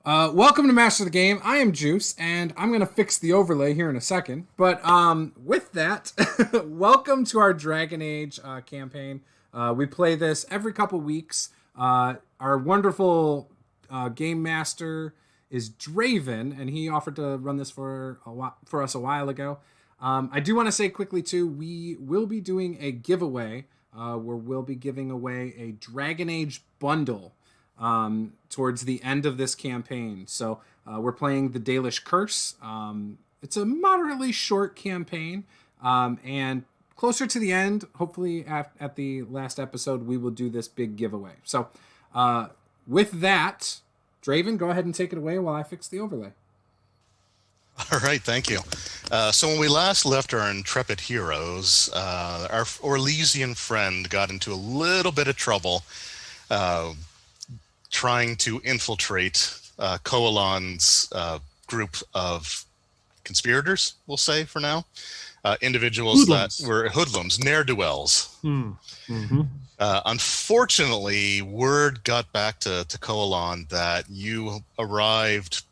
Welcome to Master the Game. I am Juice, and I'm going to fix the overlay here in a second. But with that, welcome to our Dragon Age campaign. We play this every couple weeks. Our wonderful game master is Draven, and he offered to run this for us a while ago. I do want to say quickly, too, we will be doing a giveaway where we'll be giving away a Dragon Age bundle towards the end of this campaign. So we're playing the Dalish Curse. It's a moderately short campaign, and closer to the end, hopefully at the last episode, we will do this big giveaway. So with that, Draven, go ahead and take it away while I fix the overlay. All right, thank you. So when we last left our intrepid heroes, our Orlesian friend got into a little bit of trouble trying to infiltrate Koalan's group of conspirators, we'll say for now. Individuals hoodlums. That were hoodlums, ne'er-do-wells. Mm-hmm. Unfortunately, word got back to Koalan that you arrived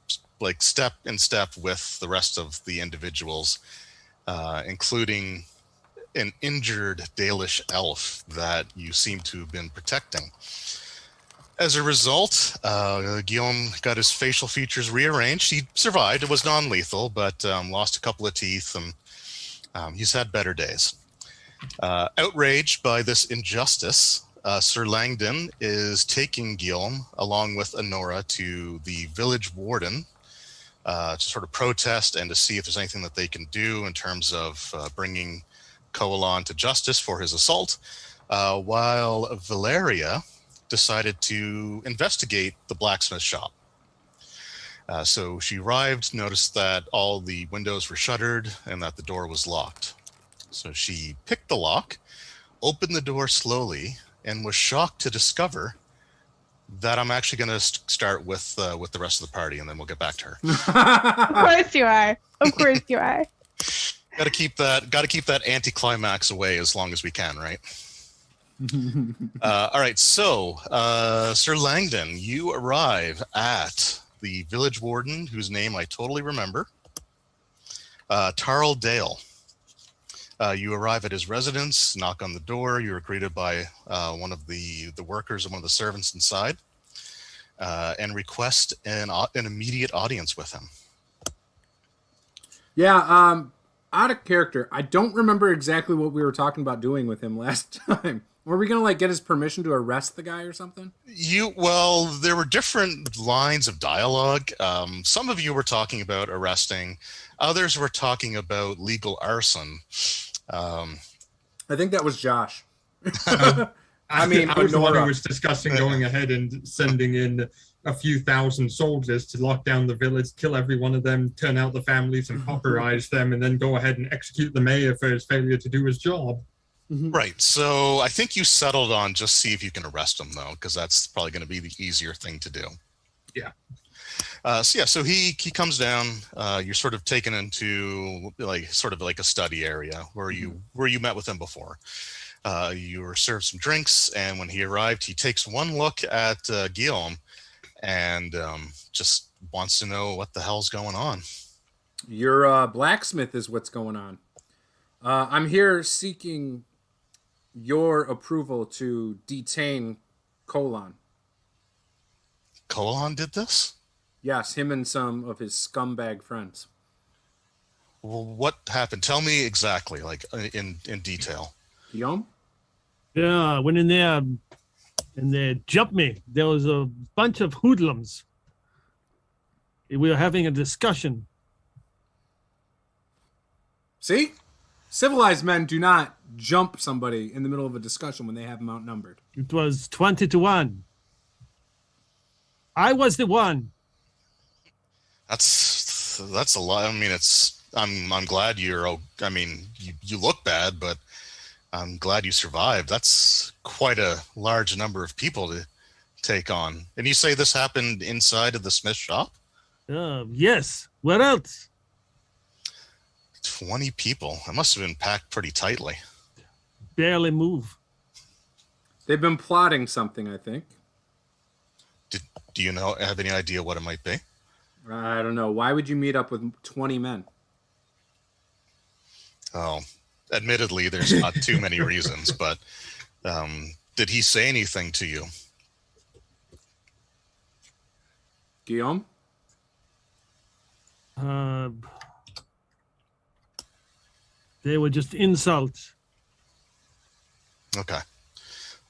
like step in step with the rest of the individuals, including an injured Dalish elf that you seem to have been protecting. As a result, Guillaume got his facial features rearranged. He survived. It was non-lethal, but lost a couple of teeth, and he's had better days. Outraged by this injustice, Sir Langdon is taking Guillaume along with Honora to the village warden to sort of protest and to see if there's anything that they can do in terms of bringing Koalan to justice for his assault, while Valeria decided to investigate the blacksmith shop. So she arrived, noticed that all the windows were shuttered and that the door was locked. So she picked the lock, opened the door slowly, and was shocked to discover that I'm actually going to start with the rest of the party, and then we'll get back to her. Of course you are. Of course you are. Got to keep that anticlimax away as long as we can, right? All right, so Sir Langdon, you arrive at the village warden, whose name I totally remember, Tarl Dale. You arrive at his residence, knock on the door. You are greeted by one of the workers and one of the servants inside, and request an immediate audience with him. Yeah, out of character. I don't remember exactly what we were talking about doing with him last time. Were we going to get his permission to arrest the guy or something? Well, there were different lines of dialogue. Some of you were talking about arresting. Others were talking about legal arson. I think that was Josh. I was the one who was discussing going ahead and sending in a few thousand soldiers to lock down the village, kill every one of them, turn out the families and pauperize them, and then go ahead and execute the mayor for his failure to do his job. Mm-hmm. Right. So I think you settled on just see if you can arrest him, though, because that's probably going to be the easier thing to do. Yeah. So he comes down. You're sort of taken into sort of like a study area where you met with him before. You were served some drinks, and when he arrived, he takes one look at Guillaume and just wants to know what the hell's going on. Your blacksmith is what's going on. I'm here seeking your approval to detain Koalan. Koalan did this? Yes, him and some of his scumbag friends. Well, what happened? Tell me exactly, in detail. Guillaume? Yeah, I went in there and they jumped me. There was a bunch of hoodlums. We were having a discussion. See? Civilized men do not jump somebody in the middle of a discussion when they have them outnumbered. It was 20-1. I was the one. That's a lot. I mean, I'm glad you look bad, but I'm glad you survived. That's quite a large number of people to take on. And you say this happened inside of the Smith shop? Yes. Where else? 20 people. That must have been packed pretty tightly. Barely move. They've been plotting something, I think. Do you have any idea what it might be? I don't know. Why would you meet up with 20 men? Oh, admittedly, there's not too many reasons, but did he say anything to you? Guillaume? They were just insults. Okay.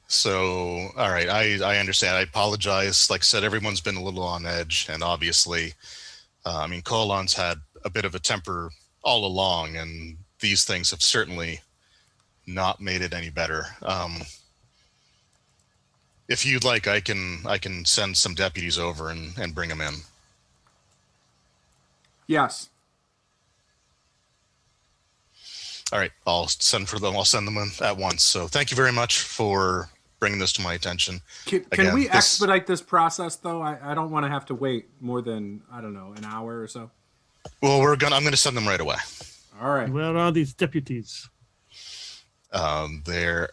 So, all right, I understand. I apologize. Like I said, everyone's been a little on edge, and obviously, Koalan's had a bit of a temper all along, and these things have certainly not made it any better. If you'd like, I can send some deputies over and bring them in. Yes. All right, I'll send them. I'll send them in at once. So thank you very much for bringing this to my attention. Can we expedite this process, though? I don't want to have to wait more than, I don't know, an hour or so. Well, I'm going to send them right away. All right. Where are these deputies? They're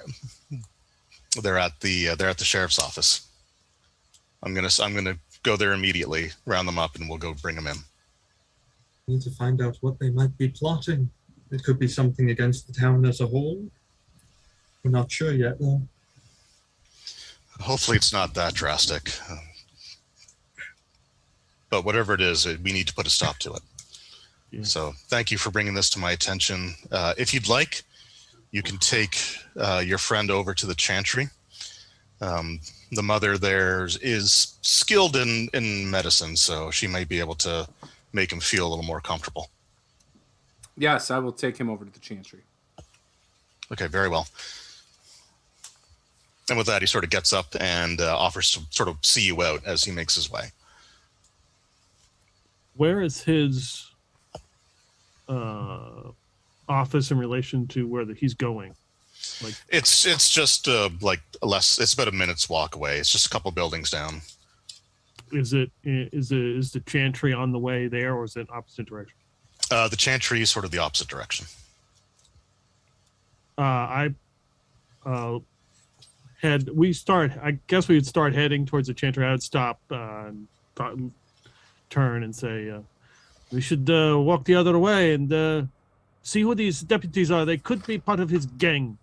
at the sheriff's office. I'm gonna go there immediately, round them up, and we'll go bring them in. Need to find out what they might be plotting. It could be something against the town as a whole. We're not sure yet, though. Hopefully it's not that drastic. But whatever it is, we need to put a stop to it. Yeah. So thank you for bringing this to my attention. If you'd like, you can take your friend over to the chantry. The mother there is skilled in medicine, so she might be able to make him feel a little more comfortable. Yes, I will take him over to the chantry. Okay, very well. And with that, he sort of gets up and offers to sort of see you out as he makes his way. Where is his office in relation to where he's going? Like, it's just it's about a minute's walk away. It's just a couple buildings down. Is the chantry on the way there, or is it opposite direction? The chantry is sort of the opposite direction. I guess we would start heading towards the chantry. I would stop and turn and say, we should walk the other way and see who these deputies are. They could be part of his gang.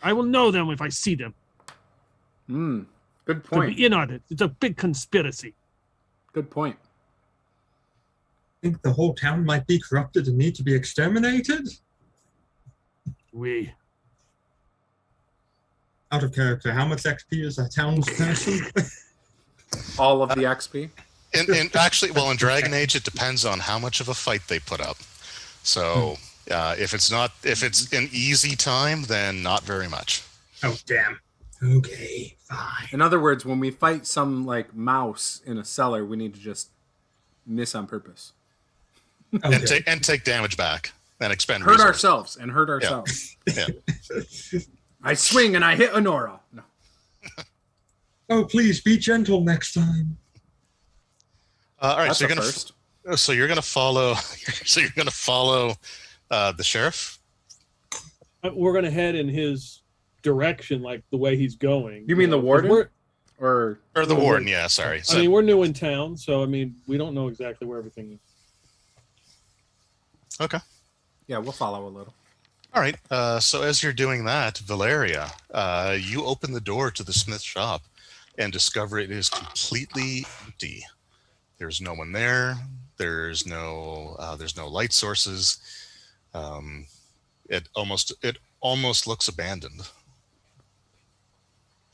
I will know them if I see them. Good point. Could be in on it. It's a big conspiracy. Good point. Think the whole town might be corrupted and need to be exterminated? Out of character, how much XP is a townsperson? All of the XP? And actually, well, in Dragon Age, it depends on how much of a fight they put up. So if it's an easy time, then not very much. Oh, damn. Okay, fine. In other words, when we fight some mouse in a cellar, we need to just miss on purpose. Okay. And take damage back and expend hurt resources. ourselves. Yeah. I swing and I hit Honora. No. Oh, please be gentle next time. All right, That's so you're gonna follow. So you're gonna follow the sheriff. We're gonna head in his direction, like the way he's going. You mean the warden? Or the warden? Yeah, sorry. So, we're new in town, so we don't know exactly where everything is. Okay. Yeah, we'll follow a little. All right. So as you're doing that, Valeria, you open the door to the smith shop and discover it is completely empty. There's no one there. There's no light sources. It almost looks abandoned.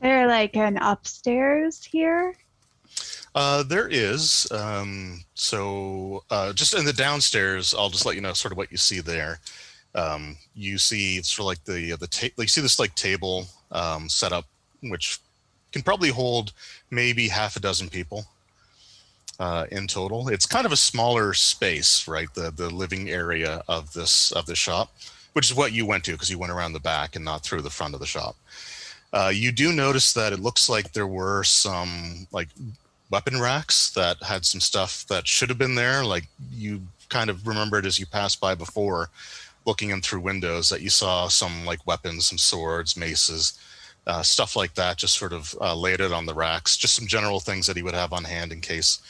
There an upstairs here? There is. So just in the downstairs, I'll just let you know sort of what you see there. You see sort of you see this table set up, which can probably hold maybe half a dozen people in total. It's kind of a smaller space, right? The living area of this shop, which is what you went to because you went around the back and not through the front of the shop. You do notice that it looks like there were some weapon racks that had some stuff that should have been there. You kind of remembered as you passed by before, looking in through windows, that you saw some weapons, some swords, maces, stuff like that, just sort of laid it on the racks. Just some general things that he would have on hand in case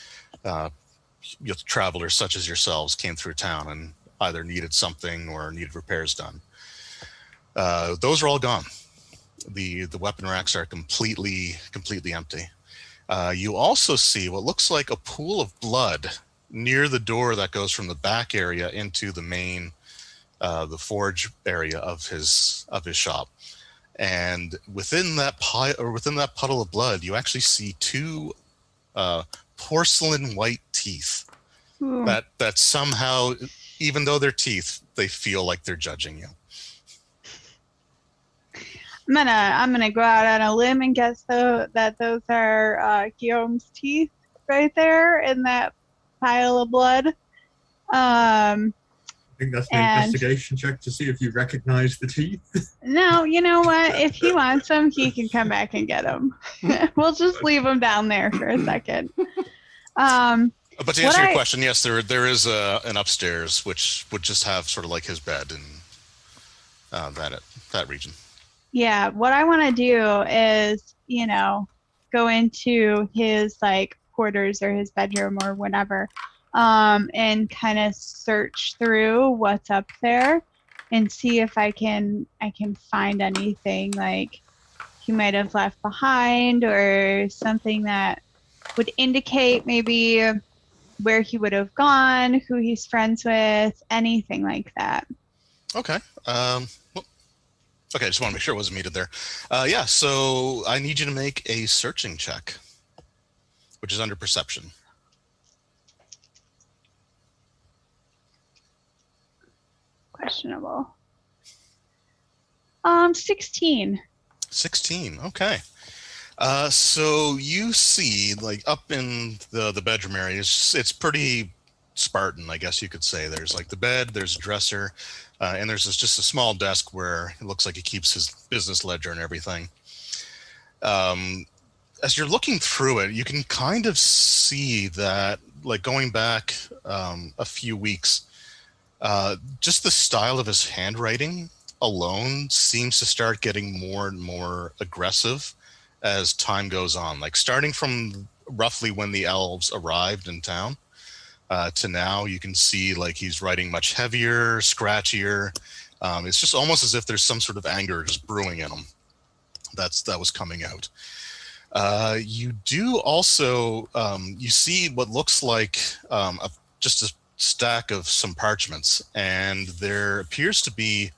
travelers such as yourselves came through town and either needed something or needed repairs done. Those are all gone. The weapon racks are completely empty. You also see what looks like a pool of blood near the door that goes from the back area into the main, the forge area of his shop. And within that puddle of blood, you actually see two porcelain white teeth that somehow, even though they're teeth, they feel like they're judging you. I'm gonna go out on a limb and guess that those are Guillaume's teeth right there in that pile of blood. I think that's an investigation check to see if you recognize the teeth. No, you know what? If he wants them, he can come back and get them. We'll just leave them down there for a second. But to answer your question, yes, there is an upstairs which would just have sort of like his bed and that region. Yeah, what I want to do is, go into his quarters or his bedroom or whatever, and kind of search through what's up there and see if I can find anything like he might have left behind or something that would indicate maybe where he would have gone, who he's friends with, anything like that. Okay. Okay, I just want to make sure it wasn't muted there. Yeah, so I need you to make a searching check, which is under perception. Questionable. 16. 16, okay. So you see, up in the bedroom area, it's pretty Spartan, I guess you could say. There's the bed, there's a dresser, and there's just a small desk where it looks like he keeps his business ledger and everything. As you're looking through it, you can kind of see that, going back a few weeks, just the style of his handwriting alone seems to start getting more and more aggressive as time goes on. Starting from roughly when the elves arrived in town, to now, you can see he's writing much heavier, scratchier. It's just almost as if there's some sort of anger just brewing in him. That was coming out. You do also you see what looks like just a stack of some parchments, and there appears to be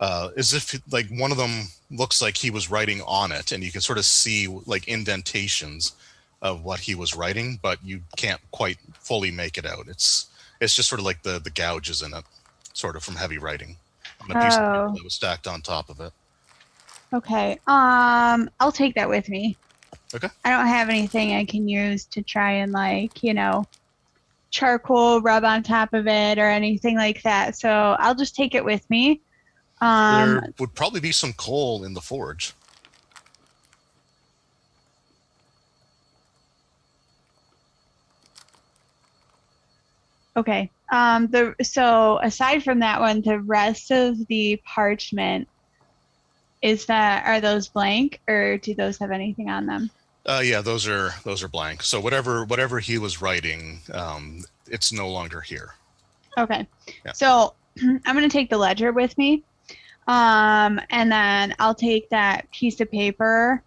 as if one of them looks like he was writing on it, and you can sort of see indentations of what he was writing, but you can't quite fully make it out. It's just sort of the gouges in it, sort of from heavy writing on a piece of paper that was stacked on top of it. Okay. I'll take that with me. Okay. I don't have anything I can use to try and charcoal rub on top of it or anything like that. So I'll just take it with me. There would probably be some coal in the forge. Okay. So aside from that one, the rest of the parchment, are those blank, or do those have anything on them? Yeah, those are blank. So whatever he was writing, it's no longer here. Okay. Yeah. So I'm going to take the ledger with me. And then I'll take that piece of paper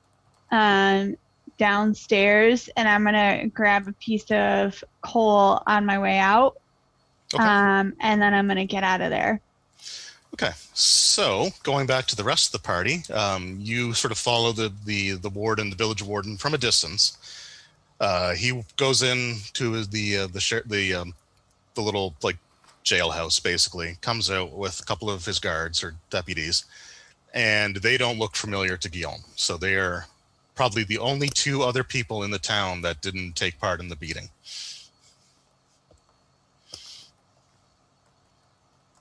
downstairs, and I'm going to grab a piece of coal on my way out. Okay. And then I'm going to get out of there. Okay, so going back to the rest of the party, you sort of follow the warden, the village warden, from a distance. He goes in to the little jailhouse, basically, comes out with a couple of his guards or deputies, and they don't look familiar to Guillaume. So they are probably the only two other people in the town that didn't take part in the beating.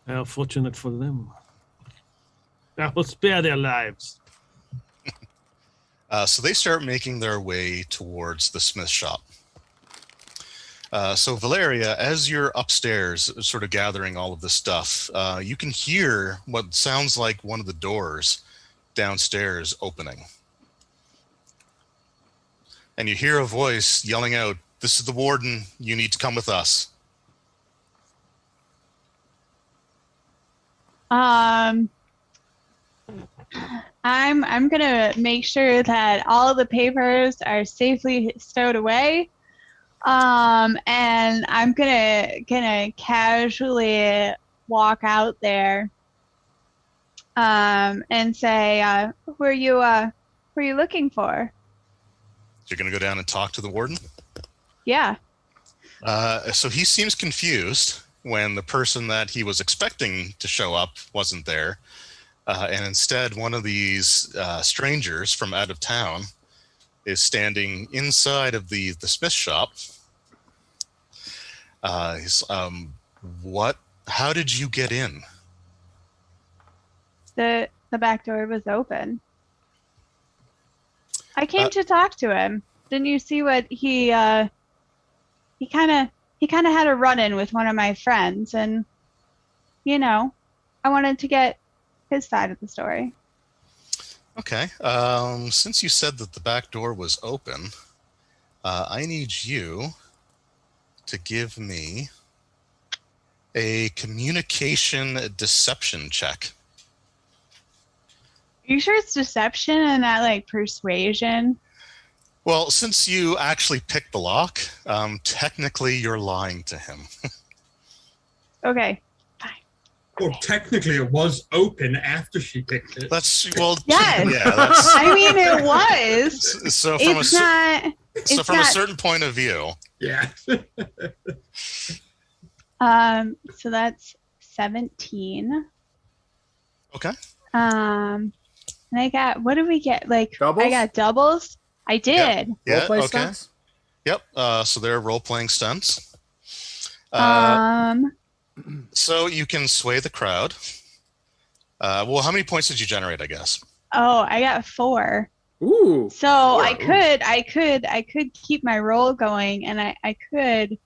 How fortunate for them. I will spare their lives. So they start making their way towards the smith shop. So Valeria, as you're upstairs sort of gathering all of this stuff, you can hear what sounds like one of the doors downstairs opening. And you hear a voice yelling out, "This is the Warden. You need to come with us." I'm gonna make sure that all the papers are safely stowed away. And I'm gonna casually walk out there. And say, who are you looking for? You're going to go down and talk to the Warden? Yeah. So he seems confused when the person that he was expecting to show up wasn't there. And instead, one of these strangers from out of town is standing inside of the smith shop. He's, what? How did you get in? The back door was open. I came to talk to him. Didn't you see what he kind of had a run-in with one of my friends, and I wanted to get his side of the story. Okay. Since you said that the back door was open, I need you to give me a communication deception check. Are you sure it's deception and not like persuasion? Well, since you actually picked the lock, technically you're lying to him. Okay, fine. Well, technically it was open after she picked it. Yes. Yeah, that's, I mean, it was. so from a certain point of view. Yeah. So that's 17. Okay. And I got, what did we get? Like, doubles? I got doubles. I did. Yeah. Role-play Okay. stunts? Yep. So they're role-playing stunts. So you can sway the crowd. Well, how many points did you generate, I guess? Oh, I got 4. Ooh. So I could keep my roll going, and I could.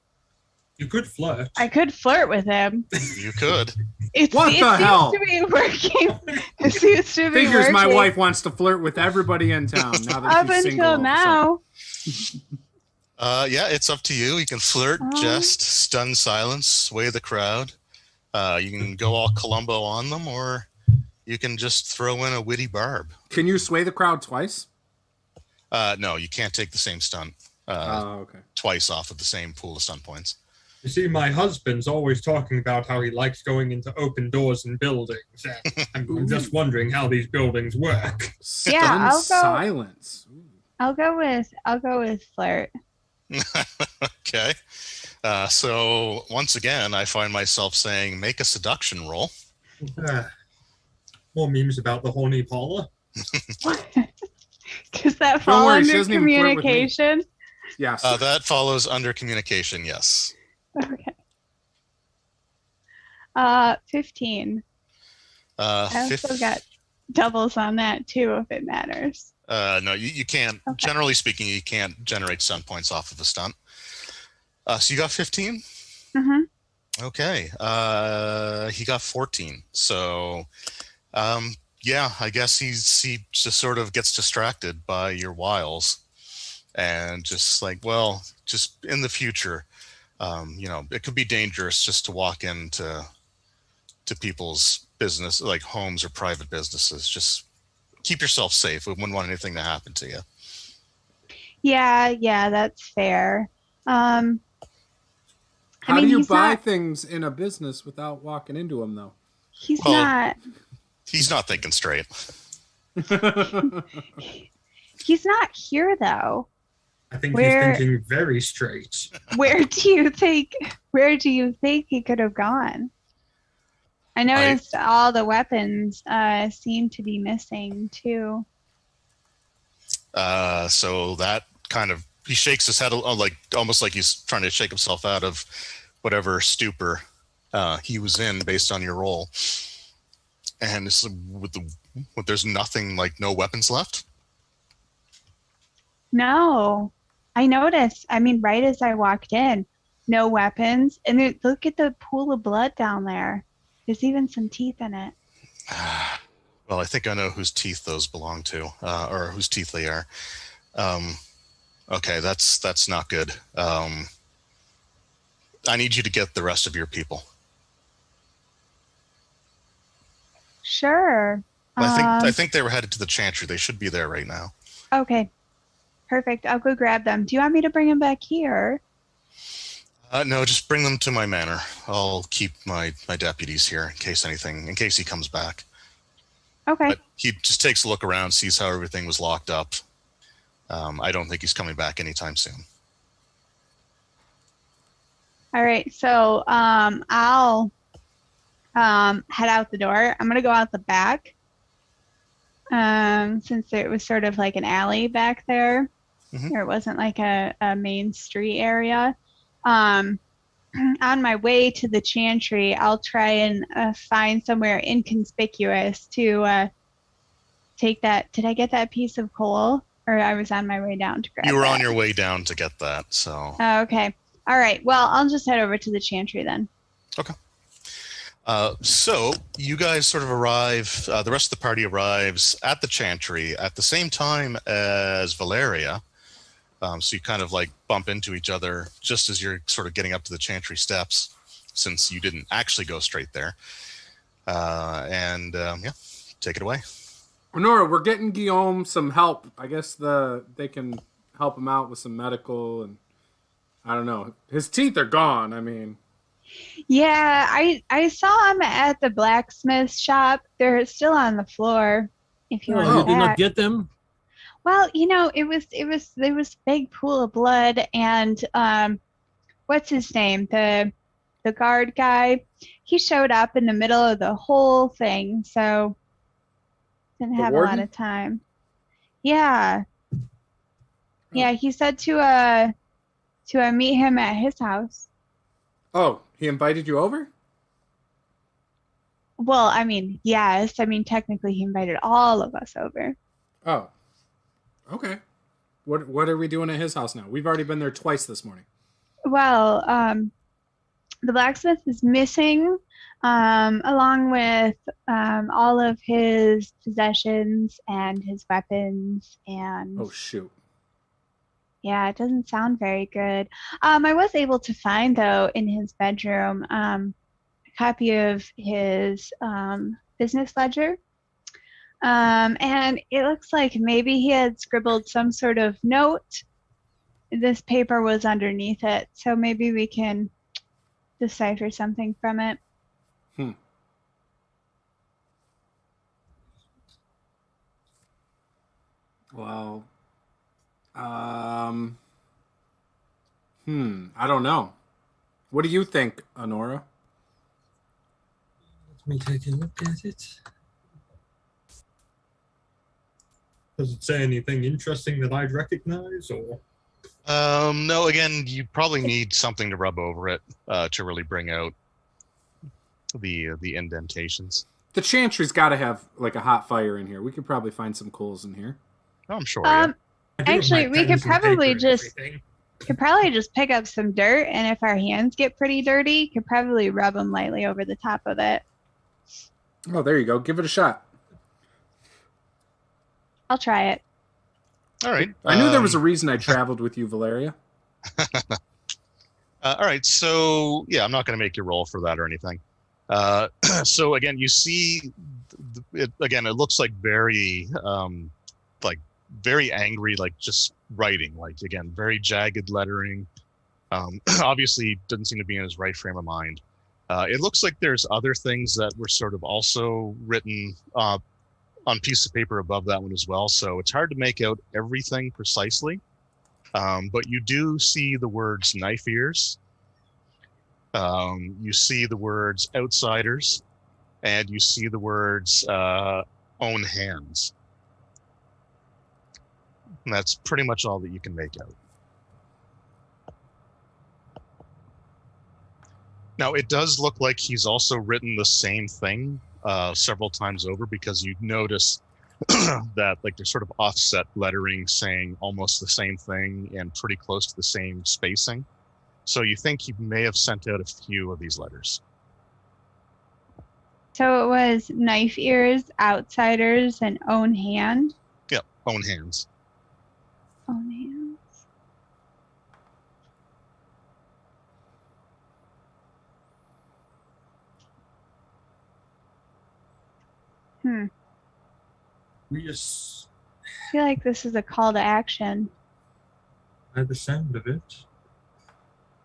You could flirt. I could flirt with him. You could. It What the hell? seems to be working. It seems to be Figures working. my wife wants to flirt with everybody in town now that Up she's single. until now. Yeah, it's up to you. You can flirt, jest, stun silence, sway the crowd. You can go all Columbo on them, or you can just throw in a witty barb. Can you sway the crowd twice? No, you can't take the same stunt Okay. twice off of the same pool of stun points. You see, my husband's always talking about how he likes going into open doors in buildings. I'm just wondering how these buildings work. Stun Yeah, I'll go- silence. Ooh. I'll go with flirt. Okay. So once again, I find myself saying, make a seduction roll. More memes about the horny Paula. Does that Don't fall worry, she under doesn't even flirt with me. communication? Yes. That follows under communication, yes. Okay. 15. I also got doubles on that too, if it matters. No, you can't. Okay. Generally speaking, you can't generate stunt points off of a stunt. So you got 15? Mm-hmm. Okay. He got 14. So, yeah, I guess he just sort of gets distracted by your wiles, and just like, well, just in the future, it could be dangerous just to walk into people's business, like homes or private businesses. Just keep yourself safe. We wouldn't want anything to happen to you. Yeah, that's fair. How do you buy things in a business without walking into them, though? He's not thinking straight. He's not here, though. I think he's thinking very straight. Where do you think he could have gone? I noticed all the weapons seem to be missing too. So that kind of, he shakes his head, like almost like he's trying to shake himself out of whatever stupor he was in based on your roll. And it's there's nothing, like no weapons left. No, I noticed. I mean, right as I walked in, no weapons, and look at the pool of blood down there. There's even some teeth in it. Well, I think I know whose teeth those belong to, or whose teeth they are. Okay, that's not good. I need you to get the rest of your people. Sure. I think they were headed to the Chantry. They should be there right now. Okay. Perfect. I'll go grab them. Do you want me to bring them back here? No, just bring them to my manor. I'll keep my deputies here in case he comes back. Okay. But he just takes a look around, sees how everything was locked up. I don't think he's coming back anytime soon. All right. So I'll head out the door. I'm going to go out the back since it was sort of like an alley back there. Mm-hmm. There wasn't like a main street area. On my way to the Chantry, I'll try and find somewhere inconspicuous to take that. Did I get that piece of coal? Or I was on my way down to grab it? You were on your way down to get that, so... Oh, okay. All right. Well, I'll just head over to the Chantry then. Okay. So you guys sort of arrive, the rest of the party arrives at the Chantry at the same time as Valeria. So you kind of like bump into each other just as you're sort of getting up to the Chantry steps, since you didn't actually go straight there. Yeah, take it away. Nora, we're getting Guillaume some help. I guess they can help him out with some medical, and I don't know. His teeth are gone. I mean, yeah, I saw him at the blacksmith shop. They're still on the floor. If you want you to did not get them? Well, there was a big pool of blood, and what's his name? The guard guy. He showed up in the middle of the whole thing, so didn't have a lot of time. Yeah. Yeah, he said to meet him at his house. Oh, he invited you over? Well, I mean, yes. I mean, technically he invited all of us over. Oh. Okay. What are we doing at his house now? We've already been there twice this morning. Well, the blacksmith is missing, along with all of his possessions and his weapons and... Oh, shoot. Yeah, it doesn't sound very good. I was able to find, though, in his bedroom, a copy of his business ledger. And it looks like maybe he had scribbled some sort of note. This paper was underneath it, so maybe we can decipher something from it. Well, I don't know. What do you think, Honora? Let me take a look at it. Does it say anything interesting that I'd recognize, or? No, again, you probably need something to rub over it to really bring out the indentations. The Chantry's got to have like a hot fire in here. We could probably find some coals in here. Oh, I'm sure. Yeah. Actually, we could probably just pick up some dirt, and if our hands get pretty dirty, could probably rub them lightly over the top of it. Oh, there you go. Give it a shot. I'll try it. All right. I knew there was a reason I traveled with you, Valeria. All right. So, yeah, I'm not going to make you roll for that or anything. So, again, you see, it looks like very angry, like just writing, like, again, very jagged lettering. Obviously doesn't seem to be in his right frame of mind. It looks like there's other things that were sort of also written on piece of paper above that one as well. So it's hard to make out everything precisely. But you do see the words knife ears. You see the words outsiders, and you see the words own hands. And that's pretty much all that you can make out. Now, it does look like he's also written the same thing several times over, because you notice that like there's sort of offset lettering saying almost the same thing and pretty close to the same spacing. So you think he may have sent out a few of these letters. So it was knife ears, outsiders, and own hand. Yep, own hands. Own hands. We just, I feel like this is a call to action. by the sound of it,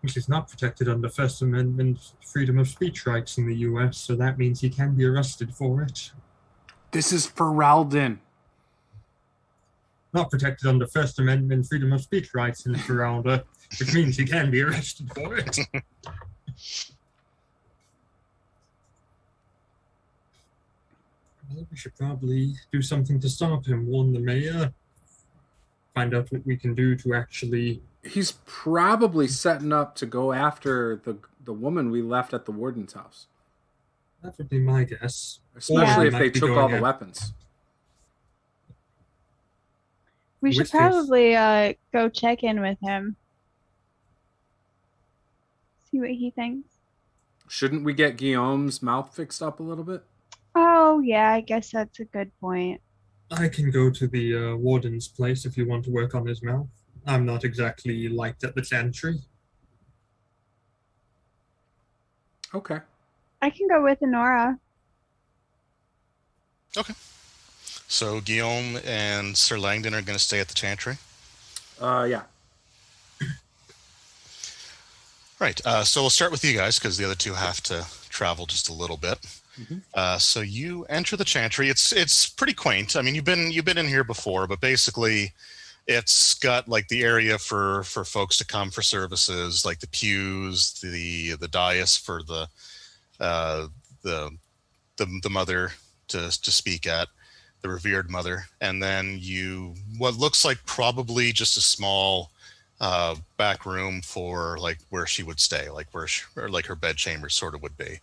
which is not protected under First Amendment freedom of speech rights in the U.S., so that means he can be arrested for it. This is for Ralden. Not protected under First Amendment freedom of speech rights in Feralda, which means he can be arrested for it. Well, we should probably do something to stop him, warn the mayor, find out what we can do to actually... He's probably setting up to go after the woman we left at the warden's house. That would be my guess. Especially if Might they be took all going the at- weapons. We should Which case- probably go check in with him. See what he thinks. Shouldn't we get Guillaume's mouth fixed up a little bit? Oh, yeah, I guess that's a good point. I can go to the warden's place if you want to work on his mouth. I'm not exactly liked at the chantry. Okay. I can go with Honora. Okay. So Guillaume and Sir Langdon are going to stay at the chantry. Yeah. Right. So we'll start with you guys because the other two have to travel just a little bit. Mm-hmm. So you enter the chantry. It's pretty quaint. I mean, you've been in here before, but basically, it's got like the area for folks to come for services, like the pews, the dais for the mother to speak at, the revered mother, and then what looks like probably just a small back room for like where she would stay, like or like her bedchamber sort of would be.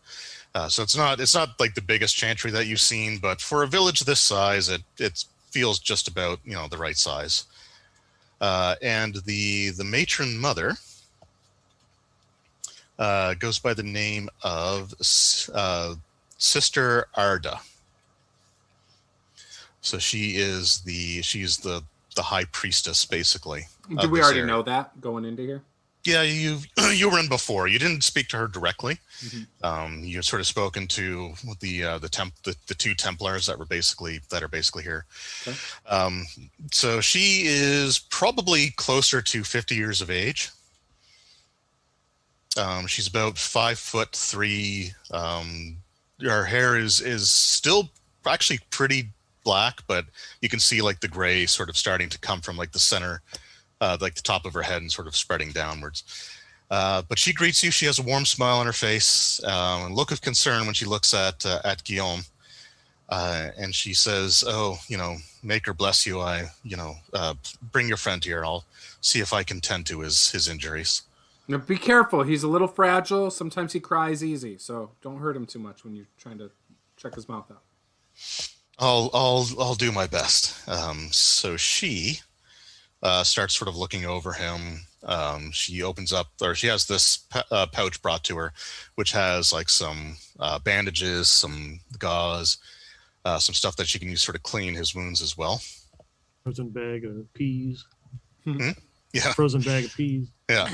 So it's not like the biggest chantry that you've seen, but for a village this size, it feels just about the right size. And the matron mother goes by the name of Sister Arda. So she's the high priestess, basically. Did we already know that going into here? Yeah, you were in before. You didn't speak to her directly. Mm-hmm. You sort of spoken to the two Templars that are basically here. Okay. So she is probably closer to 50 years of age. She's about 5'3". Her hair is still actually pretty black, but you can see like the gray sort of starting to come from like the center, like the top of her head and sort of spreading downwards. But she greets you. She has a warm smile on her face, and look of concern when she looks at Guillaume, and she says, "Oh, Maker bless you. Bring your friend here. I'll see if I can tend to his injuries." Now be careful. He's a little fragile. Sometimes he cries easy, so don't hurt him too much when you're trying to check his mouth out. I'll do my best. So she starts sort of looking over him. She opens up, or she has this pouch brought to her, which has like some bandages, some gauze, some stuff that she can use sort of clean his wounds as well. Frozen bag of peas. Yeah. Frozen bag of peas. Yeah.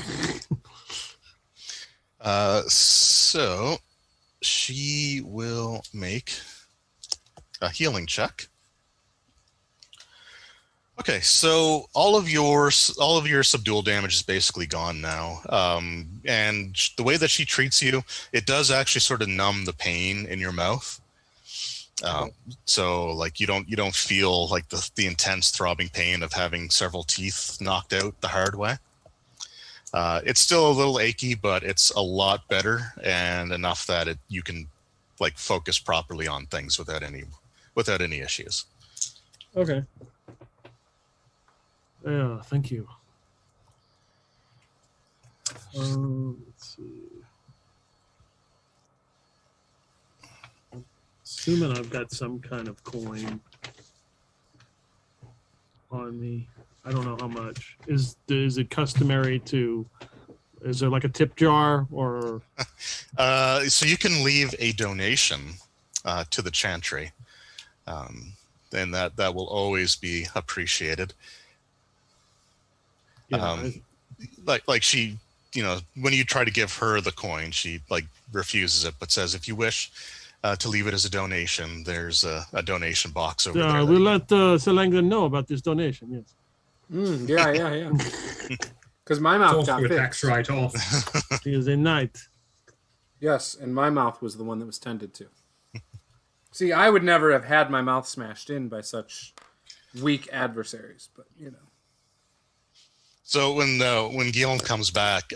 So she will make a healing check. Okay, so all of your subdual damage is basically gone now, and the way that she treats you, it does actually sort of numb the pain in your mouth. So like you don't feel like the intense throbbing pain of having several teeth knocked out the hard way. It's still a little achy, but it's a lot better and enough that you can like focus properly on things without any issues. Okay. Yeah, thank you. Let's see. Assuming I've got some kind of coin on me. I don't know how much. Is it customary to? Is there like a tip jar or? So you can leave a donation to the chantry. And that will always be appreciated. Yeah, like she, when you try to give her the coin, she like refuses it, but says, if you wish to leave it as a donation, there's a donation box over there. We'll let Selangor know about this donation, yes. Yeah. Because my mouth got fixed. Tax write-off. He is a knight. Yes, and my mouth was the one that was tended to. See, I would never have had my mouth smashed in by such weak adversaries, but So when Guillaume comes back,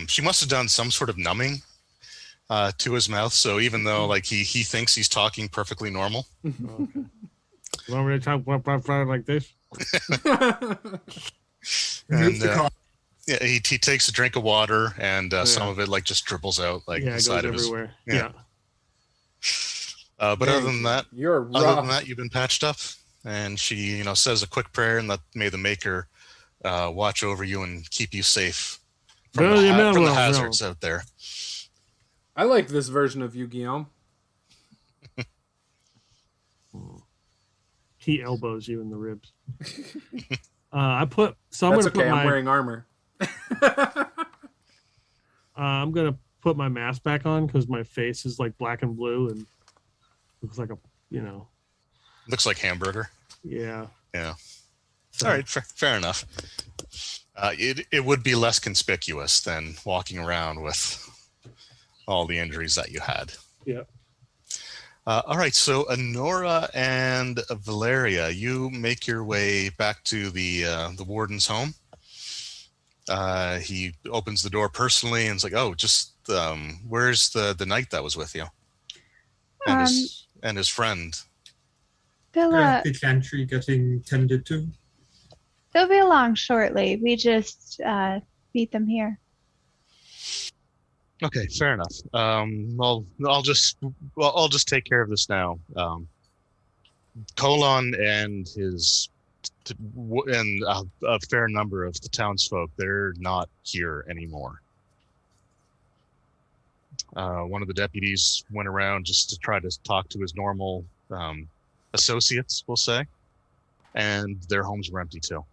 she must have done some sort of numbing to his mouth. So even though like he thinks he's talking perfectly normal. Okay. You want me to talk like this? And yeah, he takes a drink of water, and some of it like just dribbles out like inside of his. Everywhere. But other than that, you've been patched up, and she says a quick prayer, and that may the Maker watch over you and keep you safe from the hazards out there. I like this version of you, Guillaume. He elbows you in the ribs. I'm okay. I'm wearing armor. I'm gonna put my mask back on because my face is like black and blue and looks like looks like hamburger. Yeah. So. All right, fair enough. It would be less conspicuous than walking around with all the injuries that you had. Yeah. All right, so Honora and Valeria, you make your way back to the warden's home. He opens the door personally and is like, "Oh, just where's the knight that was with you?" And his friend. The chantry getting tended to. They'll be along shortly. We just beat them here. Okay, fair enough. I'll just take care of this now. Koalan and a fair number of the townsfolk, they're not here anymore. One of the deputies went around just to try to talk to his normal associates, we'll say, and their homes were empty too.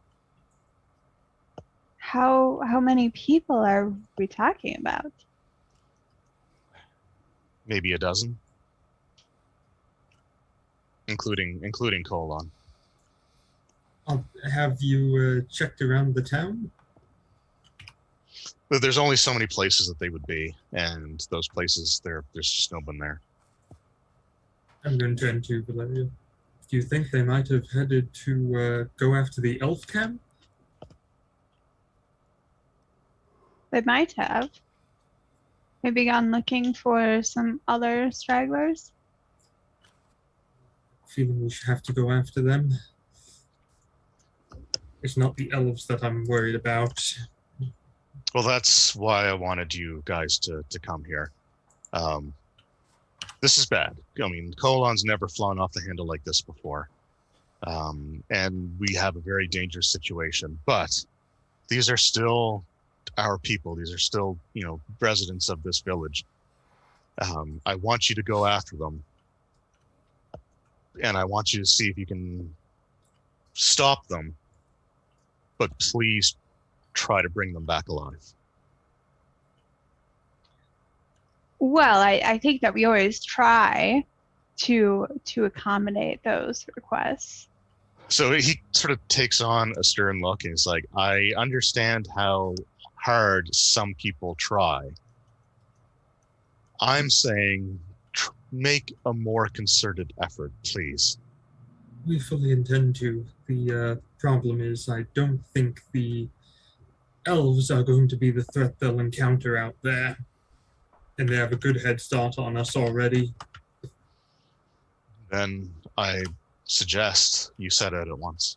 How many people are we talking about? Maybe a dozen, including Koalan. Have you checked around the town? But there's only so many places that they would be, and those places there's just no one there. I'm going to turn to Valeria. Do you think they might have headed to go after the elf camp? They might have. Maybe gone looking for some other stragglers. Feeling we should have to go after them. It's not the elves that I'm worried about. Well, that's why I wanted you guys to come here. This is bad. I mean, Koalan's never flown off the handle like this before. And we have a very dangerous situation. But these are still our people. These are still, residents of this village. I want you to go after them. And I want you to see if you can stop them. But please try to bring them back alive. Well, I think that we always try to accommodate those requests. So he sort of takes on a stern look and he's like, I understand how hard some people try. I'm saying make a more concerted effort, please. We fully intend to. The problem is I don't think the elves are going to be the threat they'll encounter out there. And they have a good head start on us already. Then I suggest you set out at once.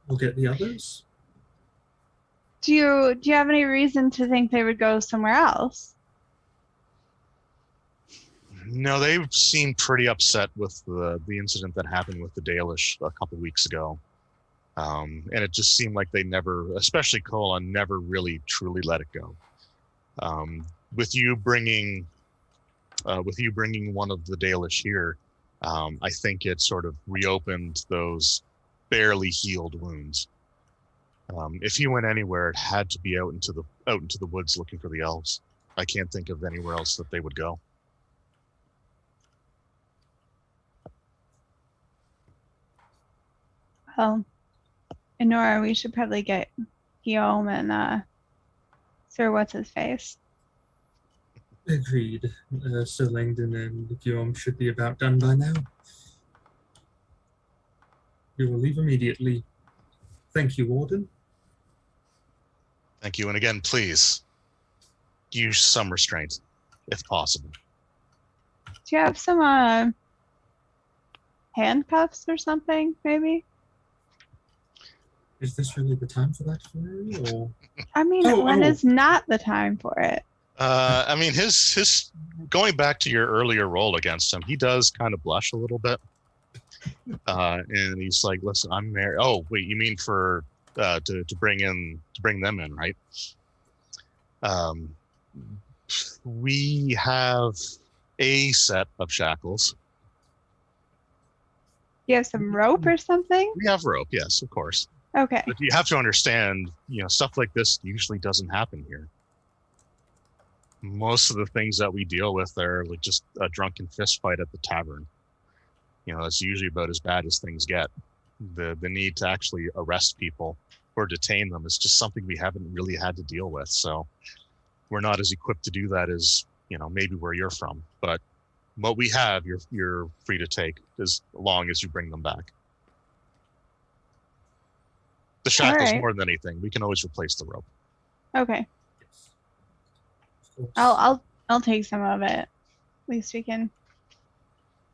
We'll get the others. Do you have any reason to think they would go somewhere else? No, they seemed pretty upset with the incident that happened with the Dalish a couple weeks ago. And it just seemed like they never, especially Koalan, never really truly let it go. With you bringing with you bringing one of the Dalish here, I think it sort of reopened those barely healed wounds. If he went anywhere, it had to be out into the woods looking for the elves. I can't think of anywhere else that they would go. Well, Nora, we should probably get Guillaume and Sir What's-His-Face. Agreed. Sir Langdon and Guillaume should be about done by now. We will leave immediately. Thank you, Warden. Thank you, and again, please use some restraint, if possible. Do you have some handcuffs or something, maybe? Is this really the time for that, Flurry? Or I mean, when is not the time for it? I mean, his going back to your earlier role against him, he does kind of blush a little bit, and he's like, "Listen, I'm married." Oh, wait, you mean for to bring them in, right? We have a set of shackles. You have some rope or something? We have rope, yes, of course. Okay. But you have to understand, stuff like this usually doesn't happen here. Most of the things that we deal with are like just a drunken fist fight at the tavern. That's usually about as bad as things get. The need to actually arrest people or detain them is just something we haven't really had to deal with. So we're not as equipped to do that as, maybe where you're from. But what we have, you're free to take as long as you bring them back. The shackles more than anything. We can always replace the rope. Okay. I'll take some of it. At least we can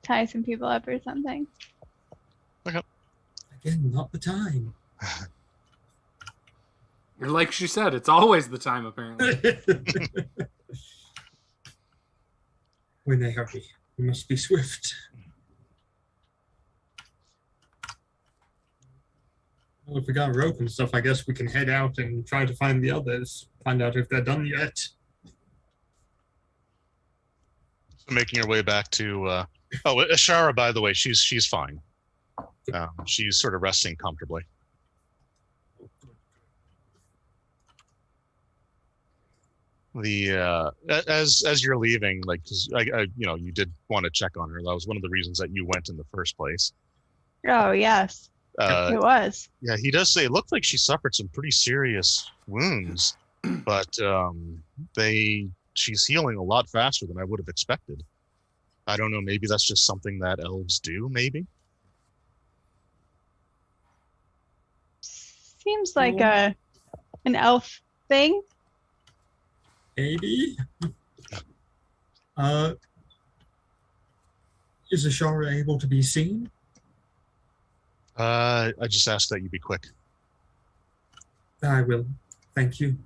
tie some people up or something. Okay. Again, not the time. Like she said, it's always the time, apparently. We're in a hurry. We must be swift. Well, if we got rope and stuff, I guess we can head out and try to find the others. Find out if they're done yet. So making your way back to... Ashara, by the way, she's fine. She's sort of resting comfortably. As you're leaving, like, 'cause you did want to check on her. That was one of the reasons that you went in the first place. Oh yes, it was. Yeah, he does say it looked like she suffered some pretty serious wounds, but she's healing a lot faster than I would have expected. I don't know. Maybe that's just something that elves do. Maybe. Seems like an elf thing. Maybe. Is Ashara able to be seen? I just ask that you be quick. I will. Thank you.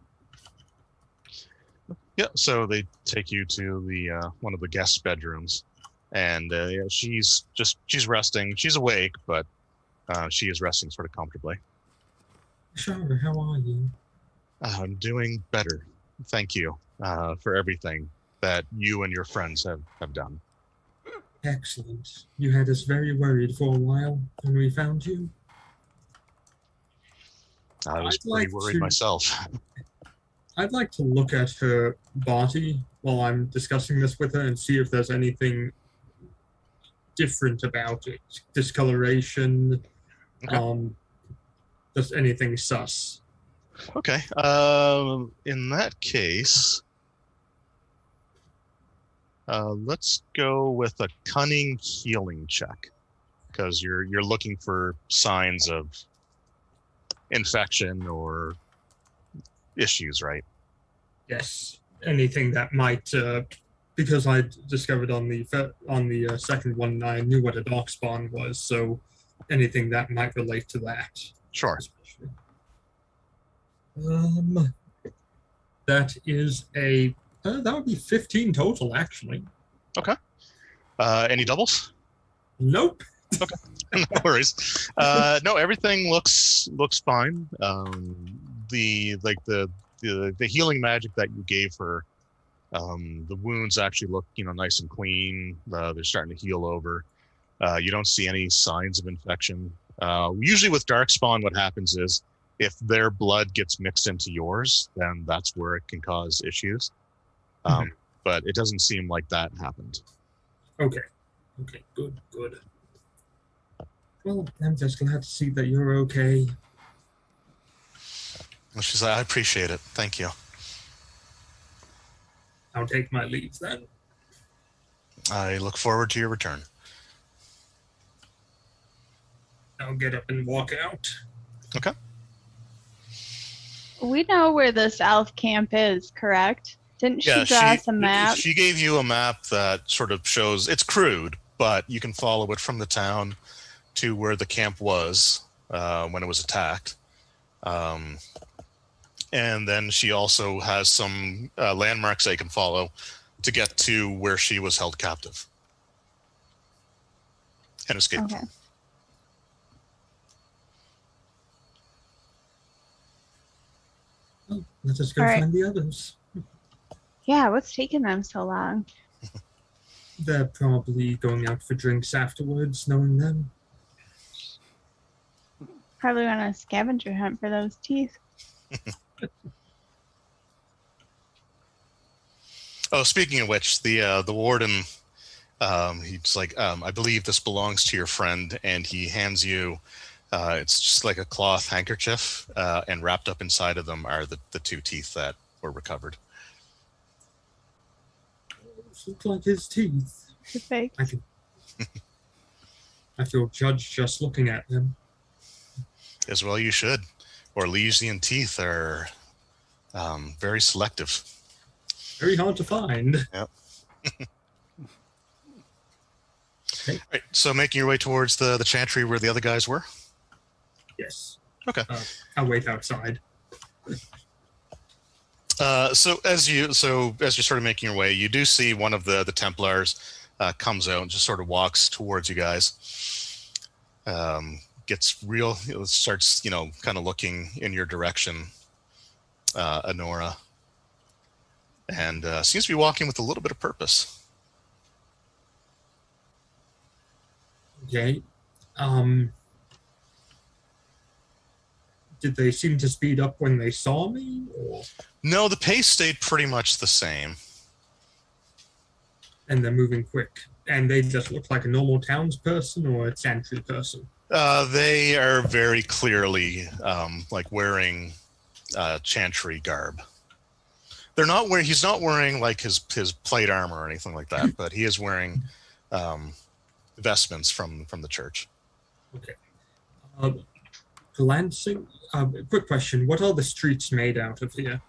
Yeah, so they take you to the one of the guest bedrooms, and she's resting. She's awake, but she is resting sort of comfortably. Ashara, how are you? I'm doing better. Thank you for everything that you and your friends have done. Excellent. You had us very worried for a while when we found you. I was pretty worried myself. I'd like to look at her body while I'm discussing this with her and see if there's anything different about it. Discoloration, okay. Just anything sus. Okay. In that case, let's go with a cunning healing check, because you're looking for signs of infection or issues, right? Yes. Anything that might, because I discovered on the second one, I knew what a darkspawn was, so anything that might relate to that. Sure. Especially. That is that would be 15 total, actually. Okay. Any doubles? Nope. Okay. No worries. No, everything looks fine. The healing magic that you gave her The wounds actually look, nice and clean. They're starting to heal over. You don't see any signs of infection. Usually with Darkspawn, what happens is if their blood gets mixed into yours, then that's where it can cause issues. But it doesn't seem like that happened. Okay, good. Well, I'm just glad to see that you're okay. Well, she's like, I appreciate it. Thank you. I'll take my leave then. I look forward to your return. I'll get up and walk out. Okay. We know where this elf camp is, correct? Didn't she draw us a map? She gave you a map that sort of shows, it's crude, but you can follow it from the town to where the camp was when it was attacked. And then she also has some landmarks that you can follow to get to where she was held captive and escaped. Okay. Well, let's just go All right. find the others. Yeah, what's taking them so long? They're probably going out for drinks afterwards, knowing them. Probably on a scavenger hunt for those teeth. Oh, speaking of which, the warden, he's like, I believe this belongs to your friend, and he hands you, it's just like a cloth handkerchief, and wrapped up inside of them are the 2 teeth that were recovered. Look like his teeth. Perfect. I feel judged just looking at them. As well you should. Orlesian teeth are very selective. Very hard to find. Yep. Okay. Right, so making your way towards the chantry where the other guys were? Yes. Okay. I'll wait outside. So as you're sort of making your way, you do see one of the Templars comes out and just sort of walks towards you guys. Gets real, starts, kind of looking in your direction, Honora, and seems to be walking with a little bit of purpose. Okay. Did they seem to speed up when they saw me? Or? No, the pace stayed pretty much the same. And they're moving quick. And they just look like a normal townsperson or a chantry person? They are very clearly like wearing chantry garb. They're not wearing. He's not wearing like his plate armor or anything like that, but he is wearing vestments from the church. Okay. Glancing. Quick question: what are the streets made out of here?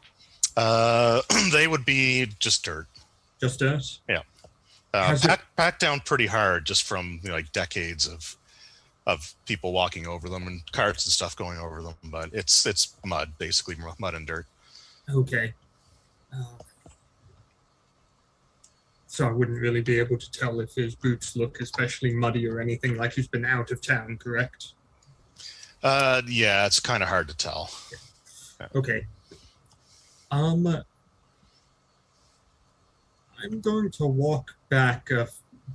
They would be just dirt. Just dirt. Yeah. Packed down pretty hard, just from like decades of people walking over them and carts and stuff going over them. But it's mud, basically mud and dirt. Okay. So I wouldn't really be able to tell if his boots look especially muddy or anything, like he's been out of town, correct? Yeah, it's kind of hard to tell. Okay. I'm going to walk back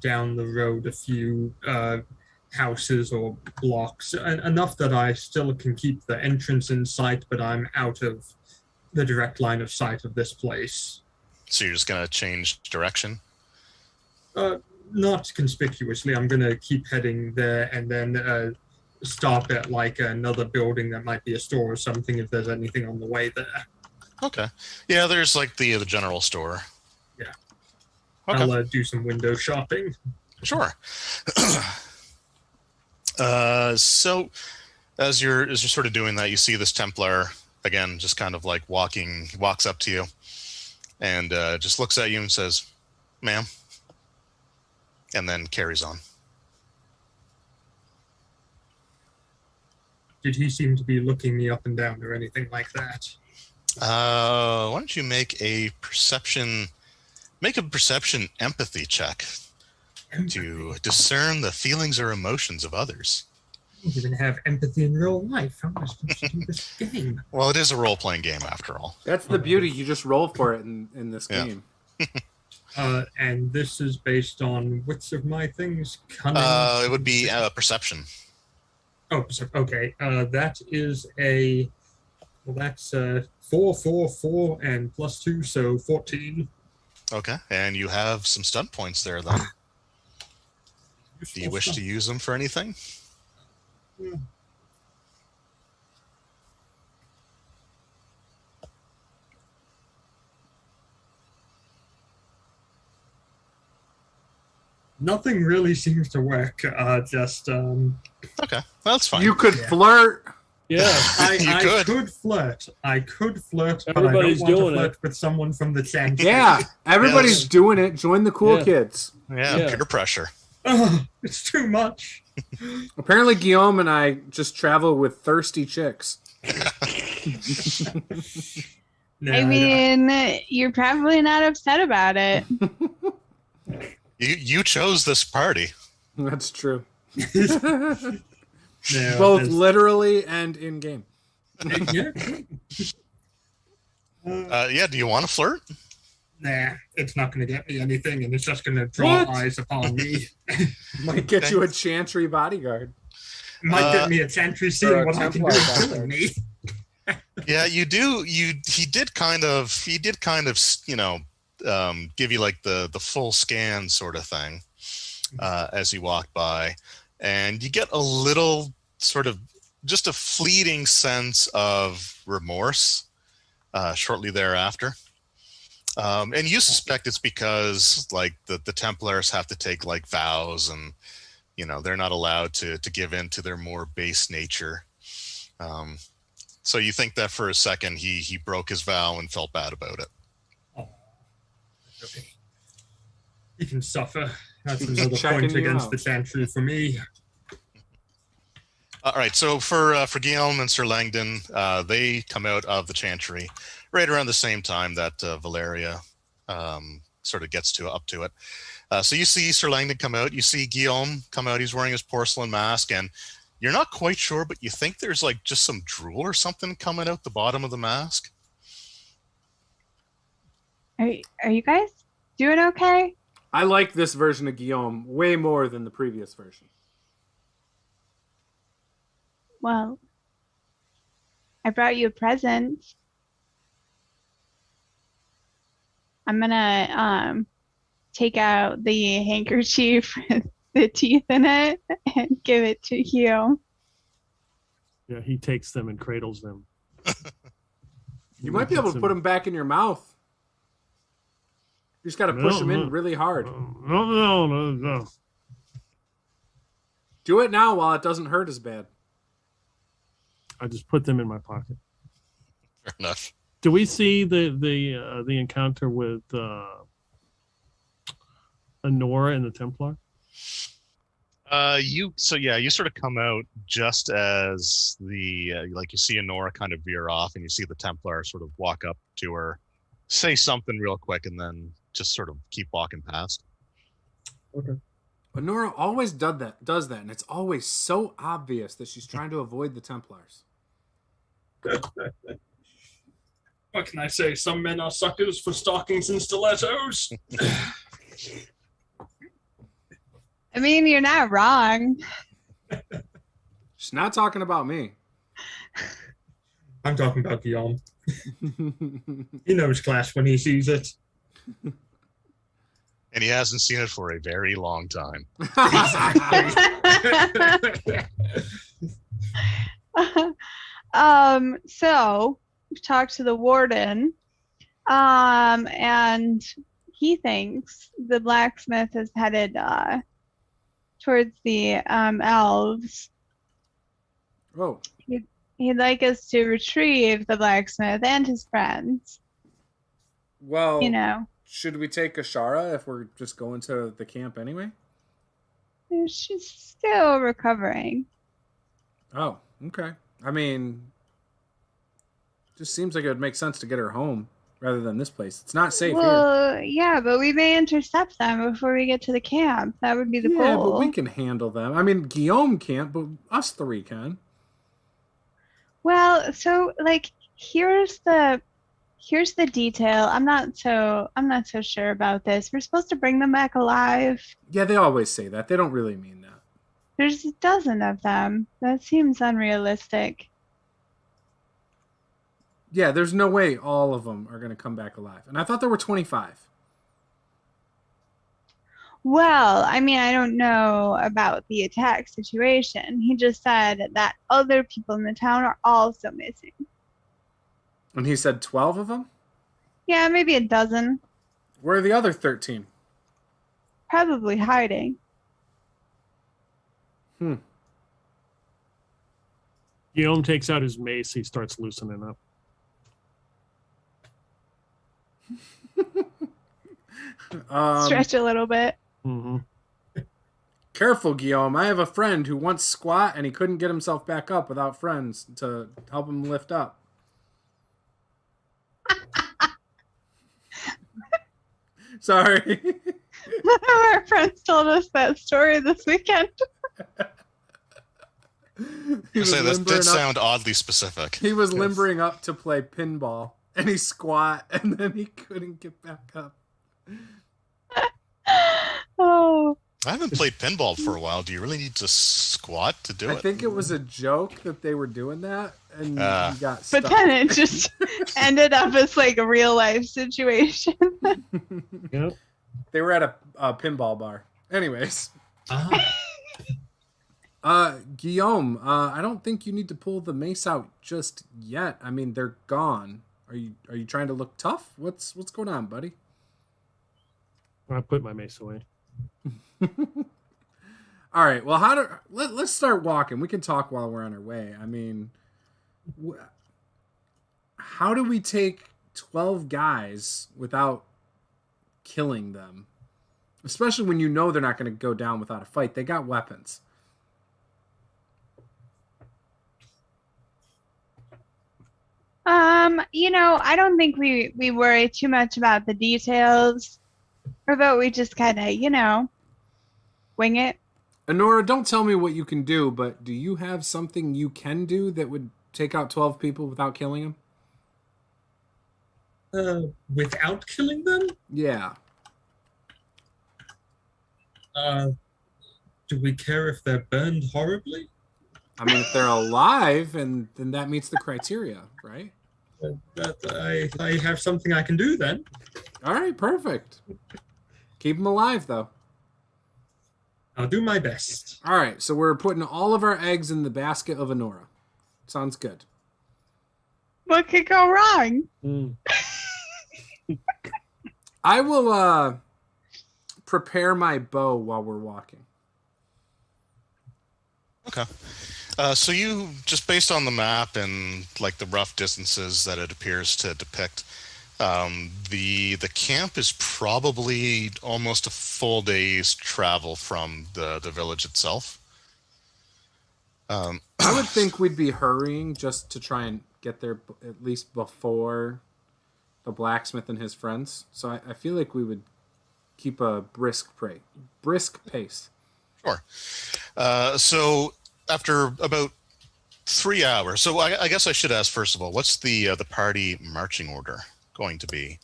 down the road a few houses or blocks, enough that I still can keep the entrance in sight, but I'm out of the direct line of sight of this place. So you're just going to change direction? Not conspicuously. I'm going to keep heading there and then stop at like another building that might be a store or something if there's anything on the way there. Okay. Yeah, there's like the general store. Yeah. Okay. I'll do some window shopping. Sure. So as you're sort of doing that, you see this Templar again, just kind of like walks up to you and just looks at you and says, "Ma'am," and then carries on. Did he seem to be looking me up and down or anything like that? Why don't you make a perception empathy check to discern the feelings or emotions of others. I don't even have empathy in real life. How am I supposed to do this game? Well, it is a role-playing game after all. That's the beauty. You just roll for it in this game. And this is based on which of my things? Cunning? It would be perception. Oh, okay. That is a... Well, that's 4, 4, 4, and plus 2, so 14. Okay, and you have some stunt points there, then. Do you wish to use them for anything? Yeah. Nothing really seems to work. Okay, well, that's fine. You could flirt. Yeah. I could flirt. I could flirt, but Everybody's I don't want doing to flirt with someone from the chantry. Yeah, everybody's doing it. Join the cool kids. Yeah, peer pressure. It's too much. Apparently, Guillaume and I just travel with thirsty chicks. No, I mean, you're probably not upset about it. You chose this party. That's true. no, Both literally and in game. Yeah. Do you want to flirt? Nah, it's not going to get me anything, and it's just going to draw eyes upon me. Might get you a chantry bodyguard. Might get me a chantry seeing what I can do with killing me. Yeah, you do. He did kind of, give you like the full scan sort of thing as you walk by, and you get a little sort of just a fleeting sense of remorse shortly thereafter. And you suspect it's because like the Templars have to take like vows, and they're not allowed to give in to their more base nature. So you think that for a second he broke his vow and felt bad about it. Oh, okay. He can suffer. That's another point against the chantry for me. All right, so for Guillaume and Sir Langdon, they come out of the chantry right around the same time that Valeria sort of gets up to it. So you see Sir Langdon come out. You see Guillaume come out. He's wearing his porcelain mask, and you're not quite sure, but you think there's like just some drool or something coming out the bottom of the mask. Are you guys doing okay? I like this version of Guillaume way more than the previous version. Well, I brought you a present. I'm gonna take out the handkerchief with the teeth in it and give it to you. Yeah, he takes them and cradles them. You might be able to put them back in your mouth. You just got to push them in really hard. No. Do it now while it doesn't hurt as bad. I just put them in my pocket. Fair enough. Do we see the encounter with Honora and the Templar? You sort of come out just as the you see Honora kind of veer off, and you see the Templar sort of walk up to her, say something real quick, and then just sort of keep walking past. Okay. Honora always does that, and it's always so obvious that she's trying to avoid the Templars. What can I say? Some men are suckers for stockings and stilettos. I mean, you're not wrong. She's not talking about me. I'm talking about Guillaume. He knows class when he sees it. And he hasn't seen it for a very long time. So we've talked to the Warden, and he thinks the blacksmith is headed towards the elves. Oh. He'd like us to retrieve the blacksmith and his friends. Well, should we take Ashara if we're just going to the camp anyway? She's still recovering. Oh, okay. I mean, just seems like it would make sense to get her home rather than this place. It's not safe here. Yeah, but we may intercept them before we get to the camp. That would be the goal. Yeah, but we can handle them. I mean, Guillaume can't, but us three can. Well, so, here's the here's the detail. I'm not so sure about this. We're supposed to bring them back alive. Yeah, they always say that. They don't really mean that. There's a dozen of them. That seems unrealistic. Yeah, there's no way all of them are going to come back alive. And I thought there were 25. Well, I mean, I don't know about the attack situation. He just said that other people in the town are also missing. And he said 12 of them? Yeah, maybe a dozen. Where are the other 13? Probably hiding. Guillaume takes out his mace. He starts loosening up. Stretch a little bit. Mm-hmm. Careful, Guillaume. I have a friend who once squat and he couldn't get himself back up without friends to help him lift up. Sorry. One of our friends told us that story this weekend. That did sound oddly specific. He was limbering up to play pinball, and he squat, and then he couldn't get back up. Oh. I haven't played pinball for a while. Do you really need to squat to do it? I think it was a joke that they were doing that, and he got stuck. But then it just ended up as like a real life situation. Yep. They were at a pinball bar. Anyways. Guillaume, I don't think you need to pull the mace out just yet. I mean, they're gone. Are you trying to look tough? What's going on, buddy? I put my mace away. All right. Well, let's start walking. We can talk while we're on our way. I mean, how do we take 12 guys without killing them? Especially when you know they're not going to go down without a fight. They got weapons. I don't think we worry too much about the details. Or about we just kind of, wing it. Honora, don't tell me what you can do, but do you have something you can do that would take out 12 people without killing them? Without killing them? Yeah. Do we care if they're burned horribly? I mean, if they're alive, and then that meets the criteria, right? I have something I can do then. All right, perfect. Keep them alive, though. I'll do my best. All right, so we're putting all of our eggs in the basket of Honora. Sounds good. What could go wrong? I will prepare my bow while we're walking. Okay. So you, just based on the map and like the rough distances that it appears to depict, the camp is probably almost a full day's travel from the village itself. I would think we'd be hurrying just to try and get there at least before the blacksmith and his friends. So I feel like we would keep a brisk pace. Sure. So after about 3 hours, so I guess I should ask first of all, what's the party marching order going to be?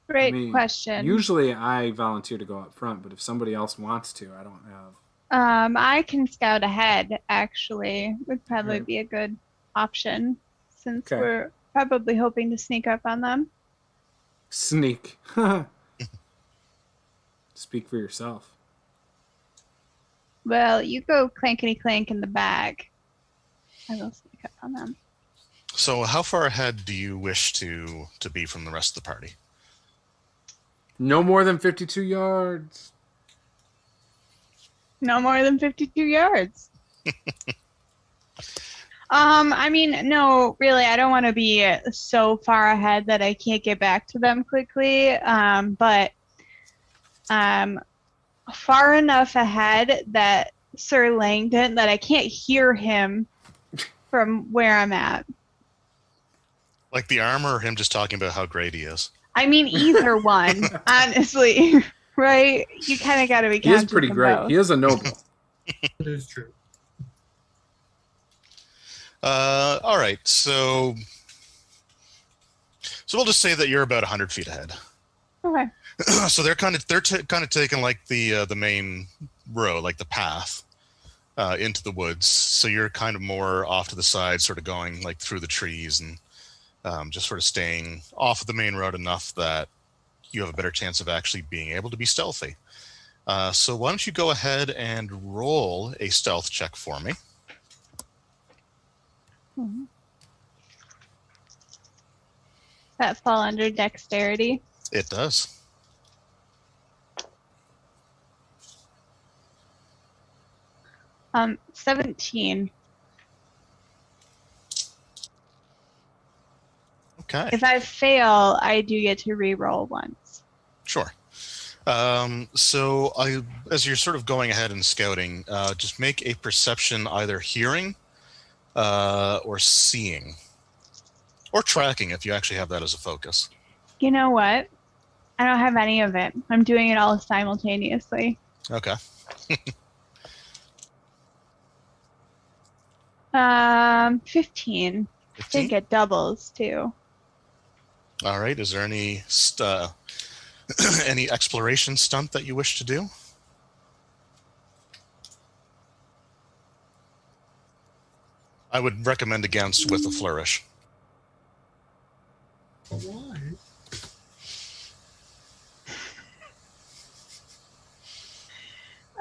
Great question. Usually I volunteer to go up front, but if somebody else wants to, I don't have. I can scout ahead, actually. Would probably be a good option since we're probably hoping to sneak up on them. Sneak. Speak for yourself. Well, you go clankety clank in the bag. I will sneak up on them. So how far ahead do you wish to be from the rest of the party? No more than 52 yards. No more than 52 yards. I mean, no, really, I don't want to be so far ahead that I can't get back to them quickly. But far enough ahead that Sir Langdon, that I can't hear him from where I'm at. Like the armor or him just talking about how great he is? I mean, either one, honestly, right? You kind of got to be counting. He is pretty great. Both. He is a noble. It is true. All right, so So we'll just say that you're about 100 feet ahead. Okay. So they're kind of taking like the main road, like the path into the woods. So you're kind of more off to the side, sort of going like through the trees and just sort of staying off of the main road enough that you have a better chance of actually being able to be stealthy. So why don't you go ahead and roll a stealth check for me? Mm-hmm. That fall under dexterity? It does. Um, 17. Okay. If I fail, I do get to re-roll once. Sure. So as you're sort of going ahead and scouting, just make a perception, either hearing or seeing. Or tracking, if you actually have that as a focus. You know what? I don't have any of it. I'm doing it all simultaneously. Okay. 15. I think it doubles, too. All right. Is there any any exploration stunt that you wish to do? I would recommend against with a flourish. Why?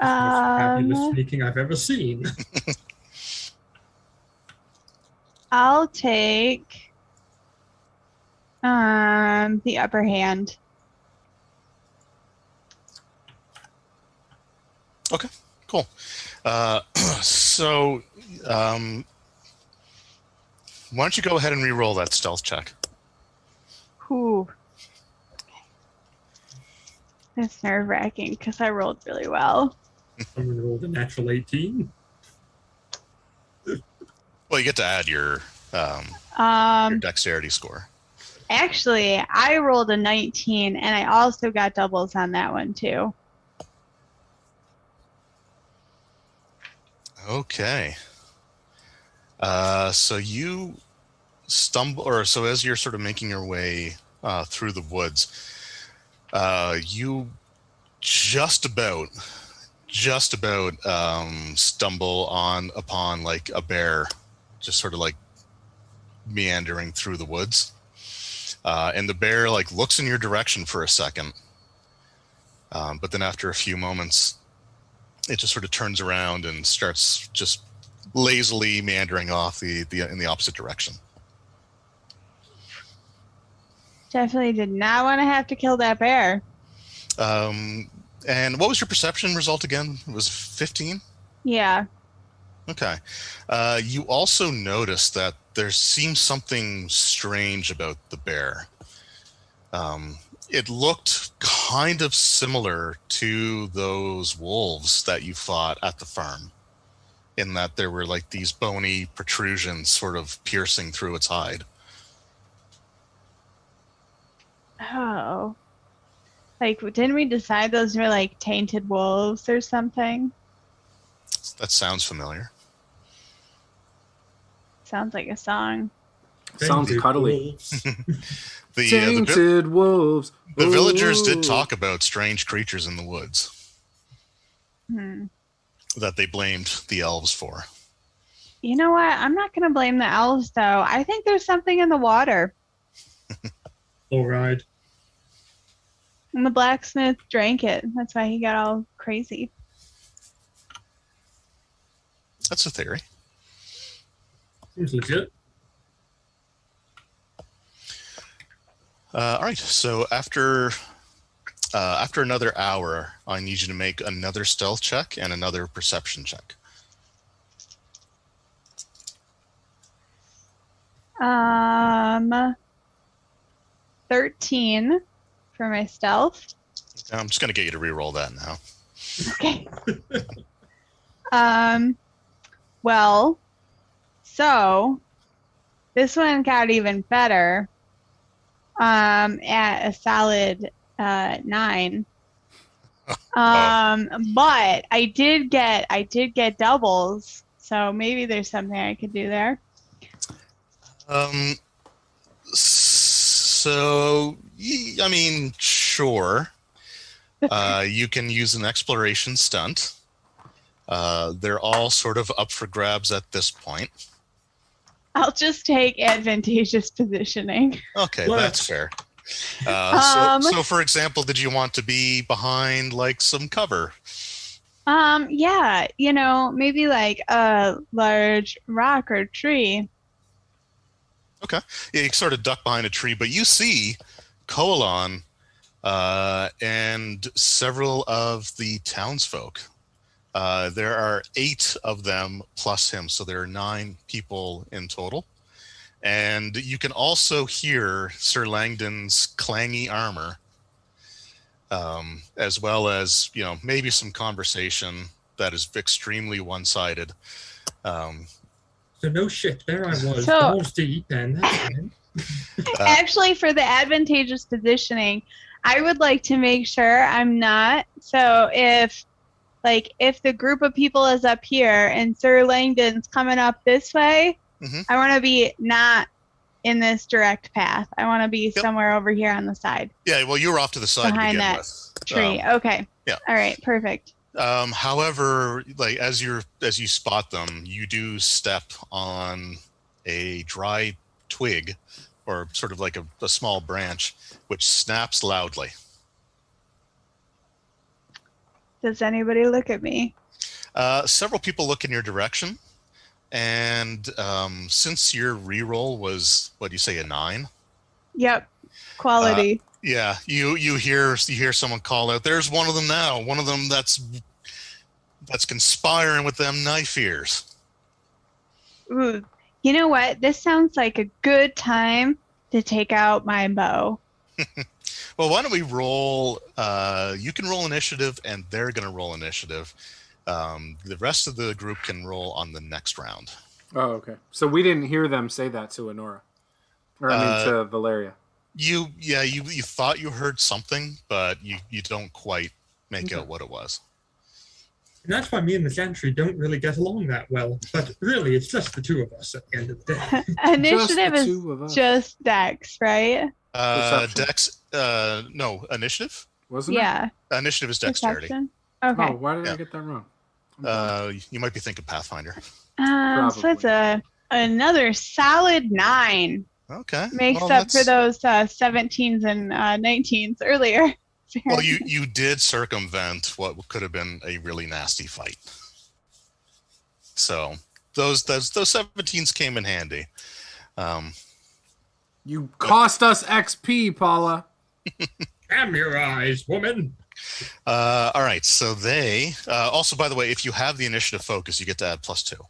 Most fabulous sneaking I've ever seen. I'll take the upper hand. Okay, cool. So why don't you go ahead and re-roll that stealth check? Whew. That's nerve-wracking because I rolled really well. Someone rolled a natural 18. Well, you get to add your dexterity score. Actually, I rolled a 19, and I also got doubles on that one, too. Okay. So you stumble, or so as you're sort of making your way through the woods, you just about stumble upon like a bear, just sort of like meandering through the woods, and the bear like looks in your direction for a second, but then after a few moments, it just sort of turns around and starts just lazily meandering off in the opposite direction. Definitely did not want to have to kill that bear. And what was your perception result again? It was 15? Yeah. Okay. You also noticed that there seems something strange about the bear. It looked kind of similar to those wolves that you fought at the farm, in that there were like these bony protrusions sort of piercing through its hide. Oh. Like, didn't we decide those were like tainted wolves or something? That sounds familiar. Sounds like a song. Sounds cuddly. The wolves. The villagers did talk about strange creatures in the woods that they blamed the elves for. You know what? I'm not going to blame the elves, though. I think there's something in the water. All right. And the blacksmith drank it. That's why he got all crazy. That's a theory. Seems legit. All right. So after another hour, I need you to make another stealth check and another perception check. 13 for my stealth. I'm just going to get you to re-roll that now. Okay. Well, so this one got even better. At a solid 9. But I did get doubles, so maybe there's something I could do there. So So, I mean, sure. You can use an exploration stunt. They're all sort of up for grabs at this point. I'll just take advantageous positioning. Okay, that's fair. So, for example, did you want to be behind, like, some cover? Yeah, maybe like a large rock or tree. Okay. Yeah, you sort of duck behind a tree, but you see Koalan and several of the townsfolk. There are 8 of them plus him, so there are 9 people in total. And you can also hear Sir Langdon's clangy armor, as well as, maybe some conversation that is extremely one-sided. So no shit, there I was, balls deep, and that's fine. Actually, for the advantageous positioning, I would like to make sure I'm not. So if the group of people is up here and Sir Langdon's coming up this way, I want to be not in this direct path. I want to be somewhere over here on the side. Yeah, well, you were off to the side behind to begin that with. Tree. Okay. Yeah. All right. Perfect. However, like as you spot them, you do step on a dry twig, or sort of like a small branch, which snaps loudly. Does anybody look at me? Several people look in your direction, and since your reroll was, what do you say, a 9? Yep. Quality. Yeah, you hear someone call out, "There's one of them now. One of them that's conspiring with them knife ears." Ooh, you know what? This sounds like a good time to take out my bow. Well, why don't we roll? You can roll initiative, and they're going to roll initiative. The rest of the group can roll on the next round. Oh, okay. So we didn't hear them say that to Honora, or to Valeria. You thought you heard something, but you don't quite make out what it was. And that's why me and the Chantry don't really get along that well. But really, it's just the 2 of us at the end of the day. Initiative is just Dex, right? Dex, no, initiative? Wasn't it? Yeah. Initiative is dexterity. Perception? Okay. Oh, why did I get that wrong? You might be thinking Pathfinder. So it's another solid 9. Okay. Makes up for those 17s and 19s earlier. Well, you did circumvent what could have been a really nasty fight. So those 17s came in handy. You cost us XP, Paula. Damn your eyes, woman. All right. So they also, by the way, if you have the initiative focus, you get to add +2.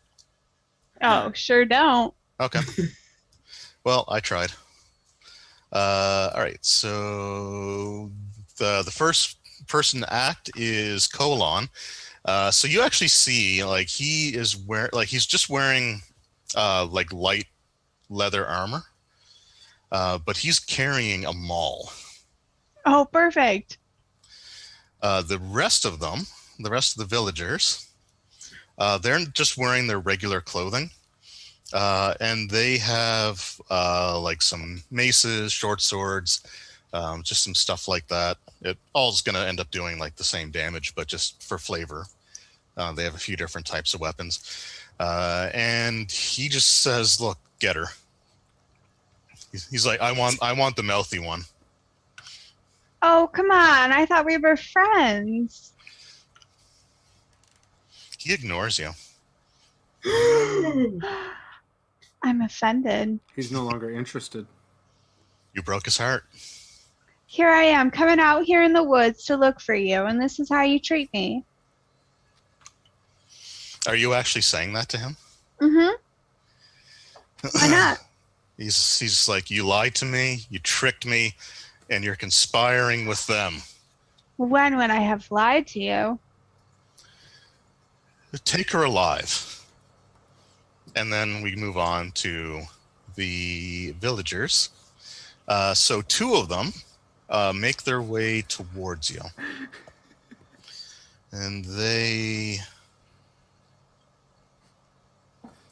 Oh, sure don't. Okay. Well, I tried. All right. So the first person to act is Koalan. So you actually see, like, he's just wearing like light leather armor, but he's carrying a maul. Oh, perfect. The rest of the villagers, they're just wearing their regular clothing. And they have like some maces, short swords, just some stuff like that. It all's going to end up doing like the same damage, but just for flavor. They have a few different types of weapons. And he just says, "Look, get her." He's like, I want the mouthy one." Oh, come on. I thought we were friends. He ignores you. I'm offended. He's no longer interested. You broke his heart. Here I am, coming out here in the woods to look for you, and this is how you treat me. Are you actually saying that to him? Mm-hmm. Why not? He's like, "You lied to me, you tricked me, and you're conspiring with them." When would I have lied to you? Take her alive. And then we move on to the villagers. So 2 of them make their way towards you. And they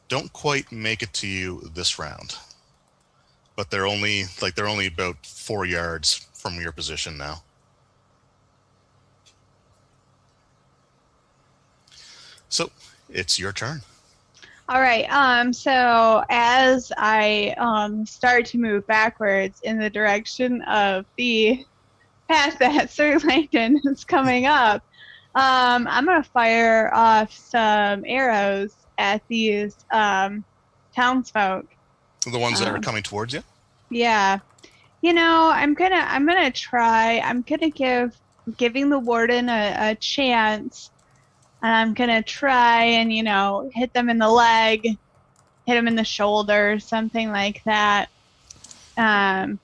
don't quite make it to you this round. but they're only about 4 yards from your position now. So it's your turn. All right. So as I start to move backwards in the direction of the path that Sir Langdon is coming up, I'm gonna fire off some arrows at these townsfolk. The ones that are coming towards you. Yeah. I'm gonna try. I'm gonna giving the warden a chance. And I'm going to try and, hit them in the leg, hit them in the shoulder, something like that. The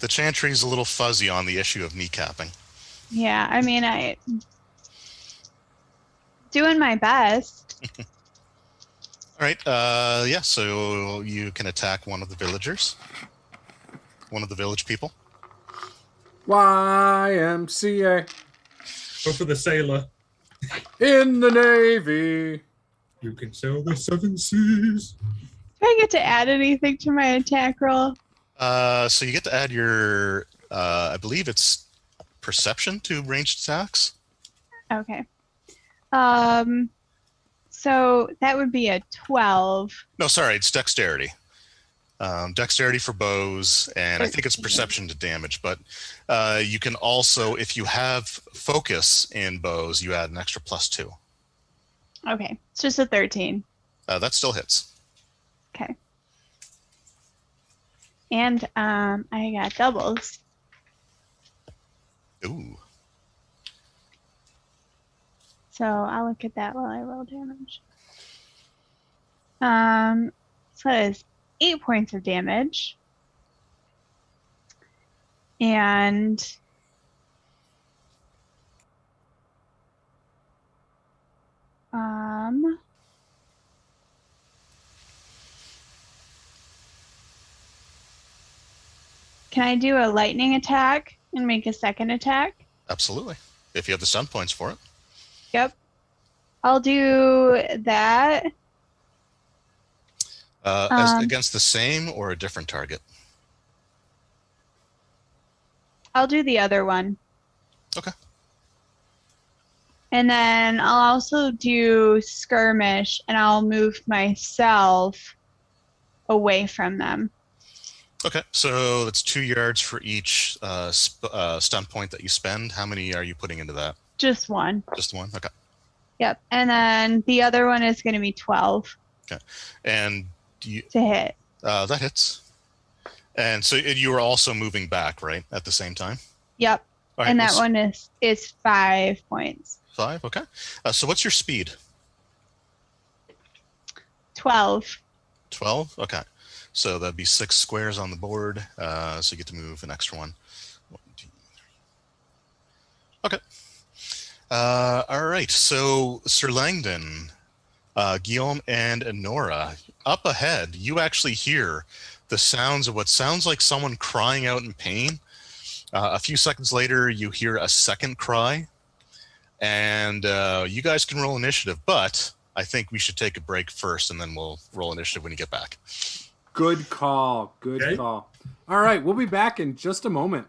chantry's a little fuzzy on the issue of kneecapping. Yeah, I mean, doing my best. All right. So you can attack one of the villagers. One of the village people. YMCA. Go for the sailor. In the Navy. You can sail the 7 seas. Do I get to add anything to my attack roll? So you get to add your, I believe it's perception to ranged attacks. Okay. So that would be a 12. No, sorry, it's dexterity. Dexterity for bows, and I think it's perception to damage, but you can also, if you have focus in bows, you add an extra +2. Okay, it's just a 13. That still hits. Okay. And I got doubles. Ooh. So I'll look at that while I roll damage. So that is 8 points of damage. And can I do a lightning attack and make a second attack? Absolutely. If you have the stun points for it. Yep. I'll do that. Against the same or a different target? I'll do the other one. Okay. And then I'll also do skirmish, and I'll move myself away from them. Okay, so that's 2 yards for each stun point that you spend. How many are you putting into that? Just one. Just one? Okay. Yep. And then the other one is going to be 12. Okay. And to hit. That hits. And so you were also moving back, right, at the same time? Yep. All right, and that one is 5 points. 5, okay. So what's your speed? 12. 12? Okay. So that'd be 6 squares on the board. So you get to move an extra one. 1, 2, 3. Okay. All right. So Sir Langdon, Guillaume, and Nora, up ahead, you actually hear the sounds of what sounds like someone crying out in pain. A few seconds later, you hear a second cry. And you guys can roll initiative, but I think we should take a break first, and then we'll roll initiative when you get back. Good call. Good call. All right, we'll be back in just a moment.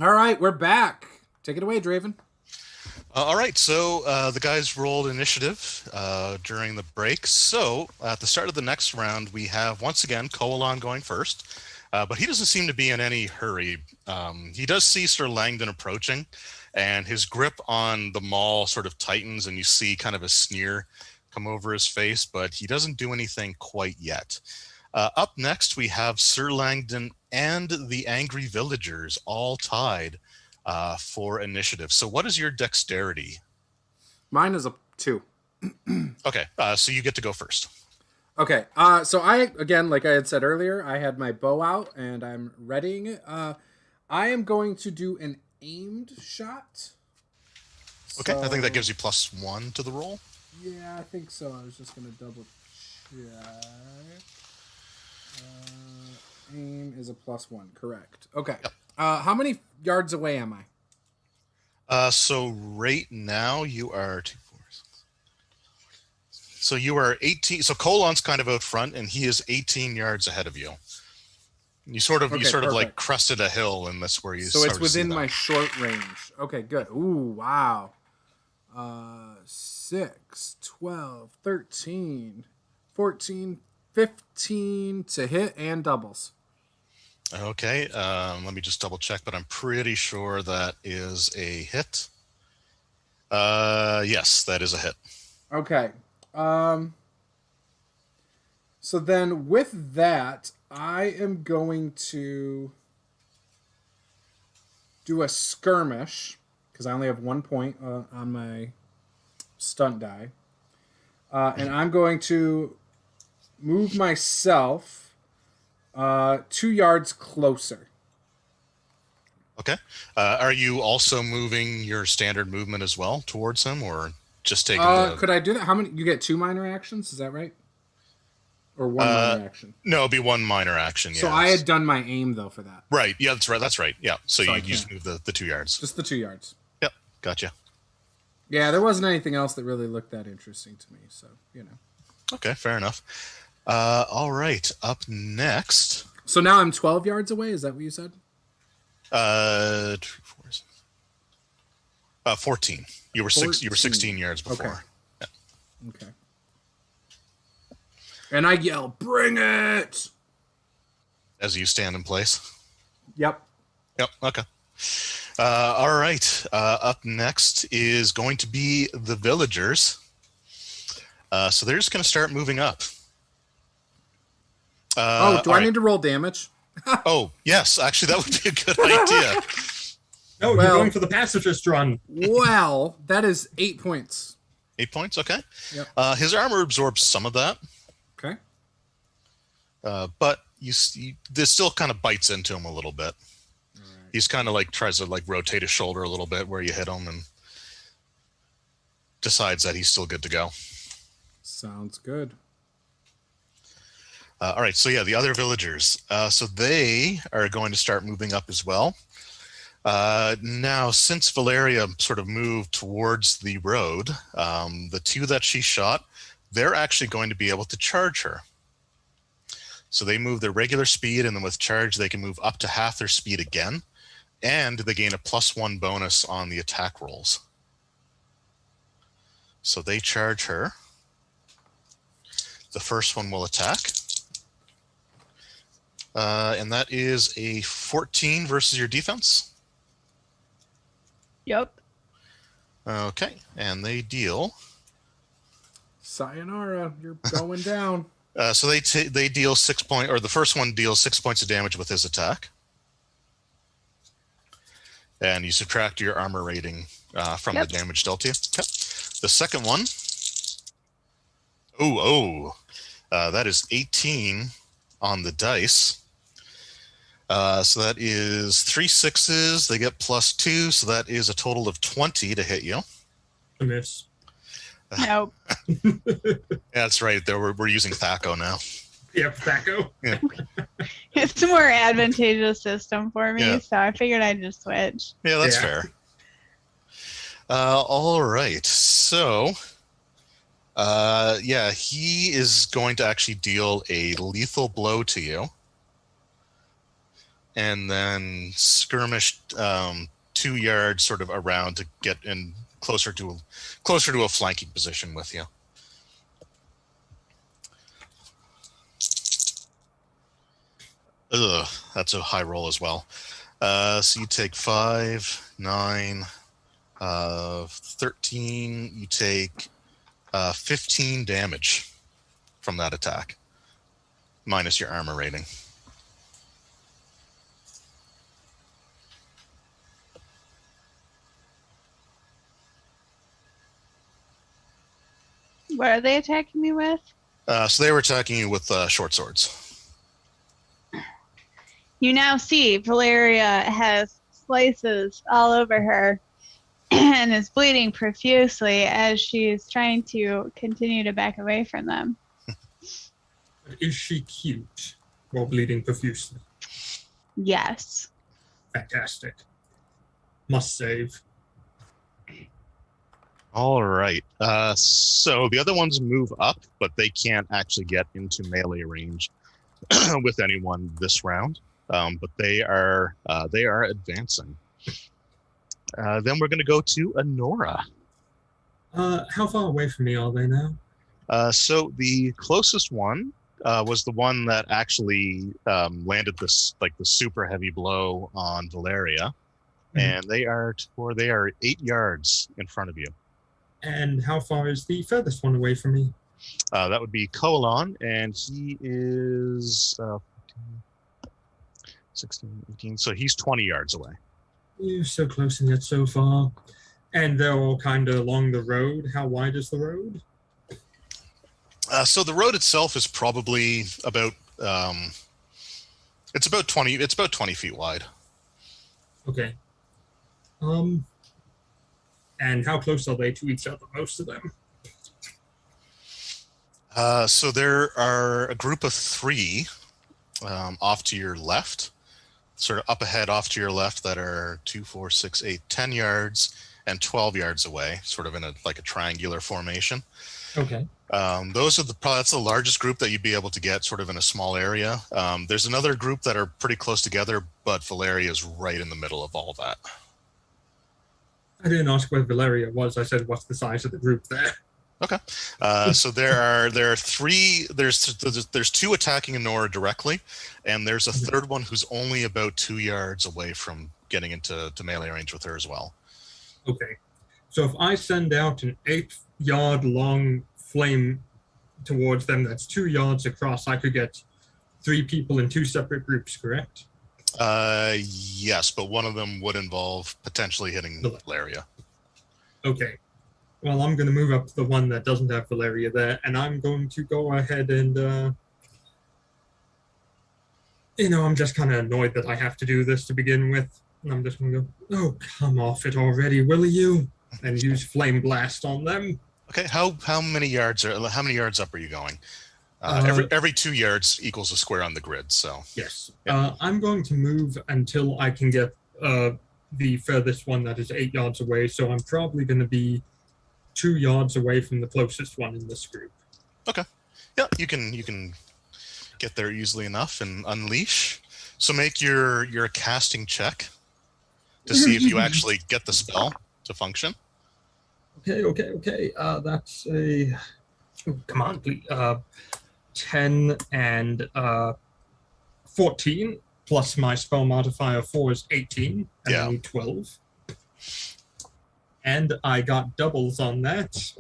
All right, we're back. Take it away, Draven. All right, so the guys rolled initiative during the break. So at the start of the next round, we have, once again, Koalan going first. But he doesn't seem to be in any hurry. He does see Sir Langdon approaching, and his grip on the maul sort of tightens, and you see kind of a sneer come over his face, but he doesn't do anything quite yet. Up next, we have Sir Langdon and the Angry Villagers all tied for initiative. So what is your dexterity? Mine is a 2. Okay, so you get to go first. Okay, so I, again, like I had said earlier, I had my bow out and I'm readying it. I am going to do an aimed shot. Okay, I think that gives you +1 to the roll. Yeah, I think so. I was just going to double check. Aim is a +1, correct. Okay. Yep. How many yards away am I? So right now you are 2, 4, 6. So you are 18. So Koalan's kind of out front, and he is 18 yards ahead of you. You sort of like crested a hill, and that's where you. So it's within my short range. Okay, good. Ooh, wow. 6, 12, 13, 14, 15 to hit and doubles. Okay, let me just double check, but I'm pretty sure that is a hit. Yes, that is a hit. Okay. So then with that, I am going to do a skirmish, because I only have 1 point on my stunt die. And I'm going to move myself 2 yards closer. Okay. Are you also moving your standard movement as well towards him, or just taking Could I do that? How many? You get 2 minor actions, is that right? Or 1 minor action? No, it'd be 1 minor action, yeah. So I had done my aim, though, for that. Right, yeah, that's right. Yeah, so you just move the 2 yards. Just the 2 yards. Yep, gotcha. Yeah, there wasn't anything else that really looked that interesting to me, so, you know. Okay, fair enough. All right, up next. So now I'm 12 yards away, is that what you said? 14. You were 16 yards before. Okay. Yeah. Okay. And I yell, "Bring it!" As you stand in place. Yep. Yep. Okay. All right. Up next is going to be the villagers. So they're just going to start moving up. Do I need to roll damage? Oh, yes. Actually, that would be a good idea. No, you're going for the pacifist run. Well, that is 8 points. 8 points. Okay. Yep. His armor absorbs some of that. Okay. But this still kind of bites into him a little bit. Right. He's kind of like tries to like rotate his shoulder a little bit where you hit him, and decides that he's still good to go. Sounds good. All right, so yeah, the other villagers. So they are going to start moving up as well. Now, since Valeria sort of moved towards the road, the 2 that she shot, they're actually going to be able to charge her. So they move their regular speed, and then with charge, they can move up to half their speed again, and they gain a +1 bonus on the attack rolls. So they charge her. The first one will attack. And that is a 14 versus your defense. Yep. Okay, and they deal. Sayonara, you're going down. So they deal 6 points, or the first one deals 6 points of damage with his attack. And you subtract your armor rating from the damage dealt to you. Okay. The second one. That is 18 on the dice. So that is 3 6s. They get +2, so that is a total of 20 to hit you. A miss. Nope. That's right. We're using THAC0 now. Yep, THAC0. Yeah. It's a more advantageous system for me, so I figured I'd just switch. Yeah, that's fair. All right. So, he is going to actually deal a lethal blow to you. and then skirmish 2 yards sort of around to get in closer to a flanking position with you. Ugh, that's a high roll as well. So you take 5, 9, 13. You take 15 damage from that attack, minus your armor rating. What are they attacking me with? So they were attacking you with short swords. You now see Valeria has slices all over her and is bleeding profusely as she's trying to continue to back away from them. Is she cute while bleeding profusely? Yes. Fantastic. Must save. All right. So the other ones move up, but they can't actually get into melee range with anyone this round. But they are advancing. Then we're going to go to Anora. How far away from me are they now? So the closest one was the one that actually landed the super heavy blow on Valeria, and they are 8 yards in front of you. And how far is the furthest one away from me? That would be Koalan, and he is 16, 18, so he's 20 yards away. You're so close and yet so far. And they're all kind of along the road. How wide is the road? So the road itself is probably about it's about 20 feet wide. Okay. And how close are they to each other, most of them? So there are a group of 3 off to your left, sort of up ahead off to your left, that are 2, 4, 6, 8, 10 yards and 12 yards away, sort of in a triangular formation. Okay. Those are that's the largest group that you'd be able to get sort of in a small area. There's another group that are pretty close together, but Valeria is right in the middle of all that. I didn't ask where Valeria was. I said, what's the size of the group there? Okay. So there are 3. There's 2 attacking Anora directly, and there's a third one who's only about 2 yards away from getting into melee range with her as well. Okay. So if I send out an 8-yard long flame towards them that's 2 yards across, I could get 3 people in 2 separate groups, correct? Yes, but one of them would involve potentially hitting Valeria. Okay. Well, I'm going to move up to the one that doesn't have Valeria there, and I'm going to go ahead and, I'm just kind of annoyed that I have to do this to begin with. And I'm just going to go, oh, come off it already, will you? And use Flame Blast on them. Okay, how many yards up are you going? Every 2 yards equals a square on the grid, so. Yes. Yeah. I'm going to move until I can get the furthest one that is 8 yards away, so I'm probably going to be 2 yards away from the closest one in this group. Okay. Yeah, you can get there easily enough and unleash. So make your casting check to see if you actually get the spell to function. Okay. That's a... Oh, come on, please. 10 and 14, plus my spell modifier 4 is 18, and I need 12. And I got doubles on that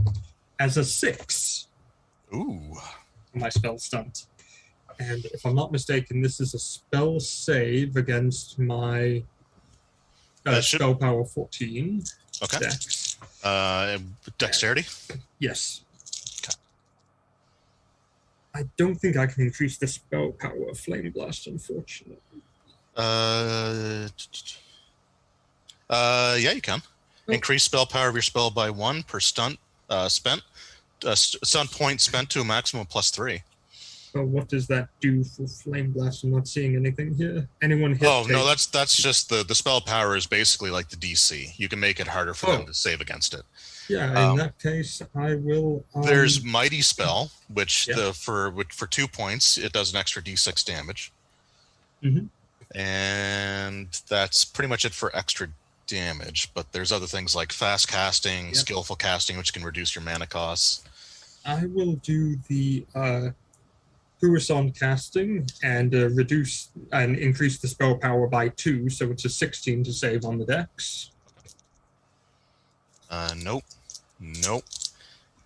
as a 6. Ooh. My spell stunt. And if I'm not mistaken, this is a spell save against my spell power 14. Okay. Dex. Dexterity? Yes. Okay. I don't think I can increase the spell power of Flame Blast, unfortunately. Yeah, you can. Increase spell power of your spell by 1 per stunt spent. Stunt point spent to a maximum of +3. So what does that do for Flame Blast? I'm not seeing anything here. Anyone hit? Oh, no, that's just the spell power is basically like the DC. You can make it harder for them to save against it. Yeah, in that case, I will... There's Mighty Spell, which for 2 points, it does an extra D6 damage. Mm-hmm. And that's pretty much it for extra damage. But there's other things like fast casting, skillful casting, which can reduce your mana costs. I will do the Puissant casting and reduce and increase the spell power by 2, so it's a 16 to save on the dex. Nope. Nope.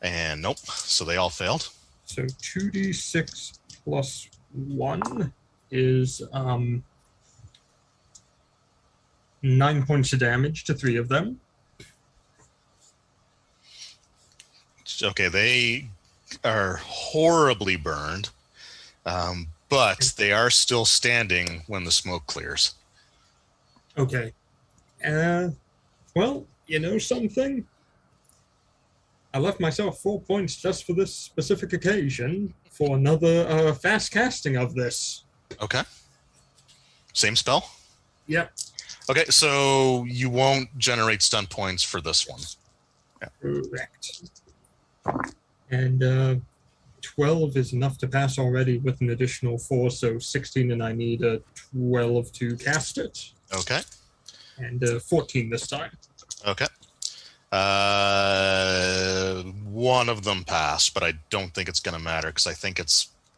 And nope. So they all failed. So 2d6 plus 1 is 9 points of damage to 3 of them. Okay, they are horribly burned, but they are still standing when the smoke clears. Okay. Well, you know something? I left myself 4 points just for this specific occasion for another fast casting of this. Okay. Same spell? Yep. Okay, so you won't generate stun points for this one. Yeah. Correct. And 12 is enough to pass already with an additional 4, so 16, and I need a 12 to cast it. Okay. And 14 this time. Okay. One of them passed, but I don't think it's going to matter because I think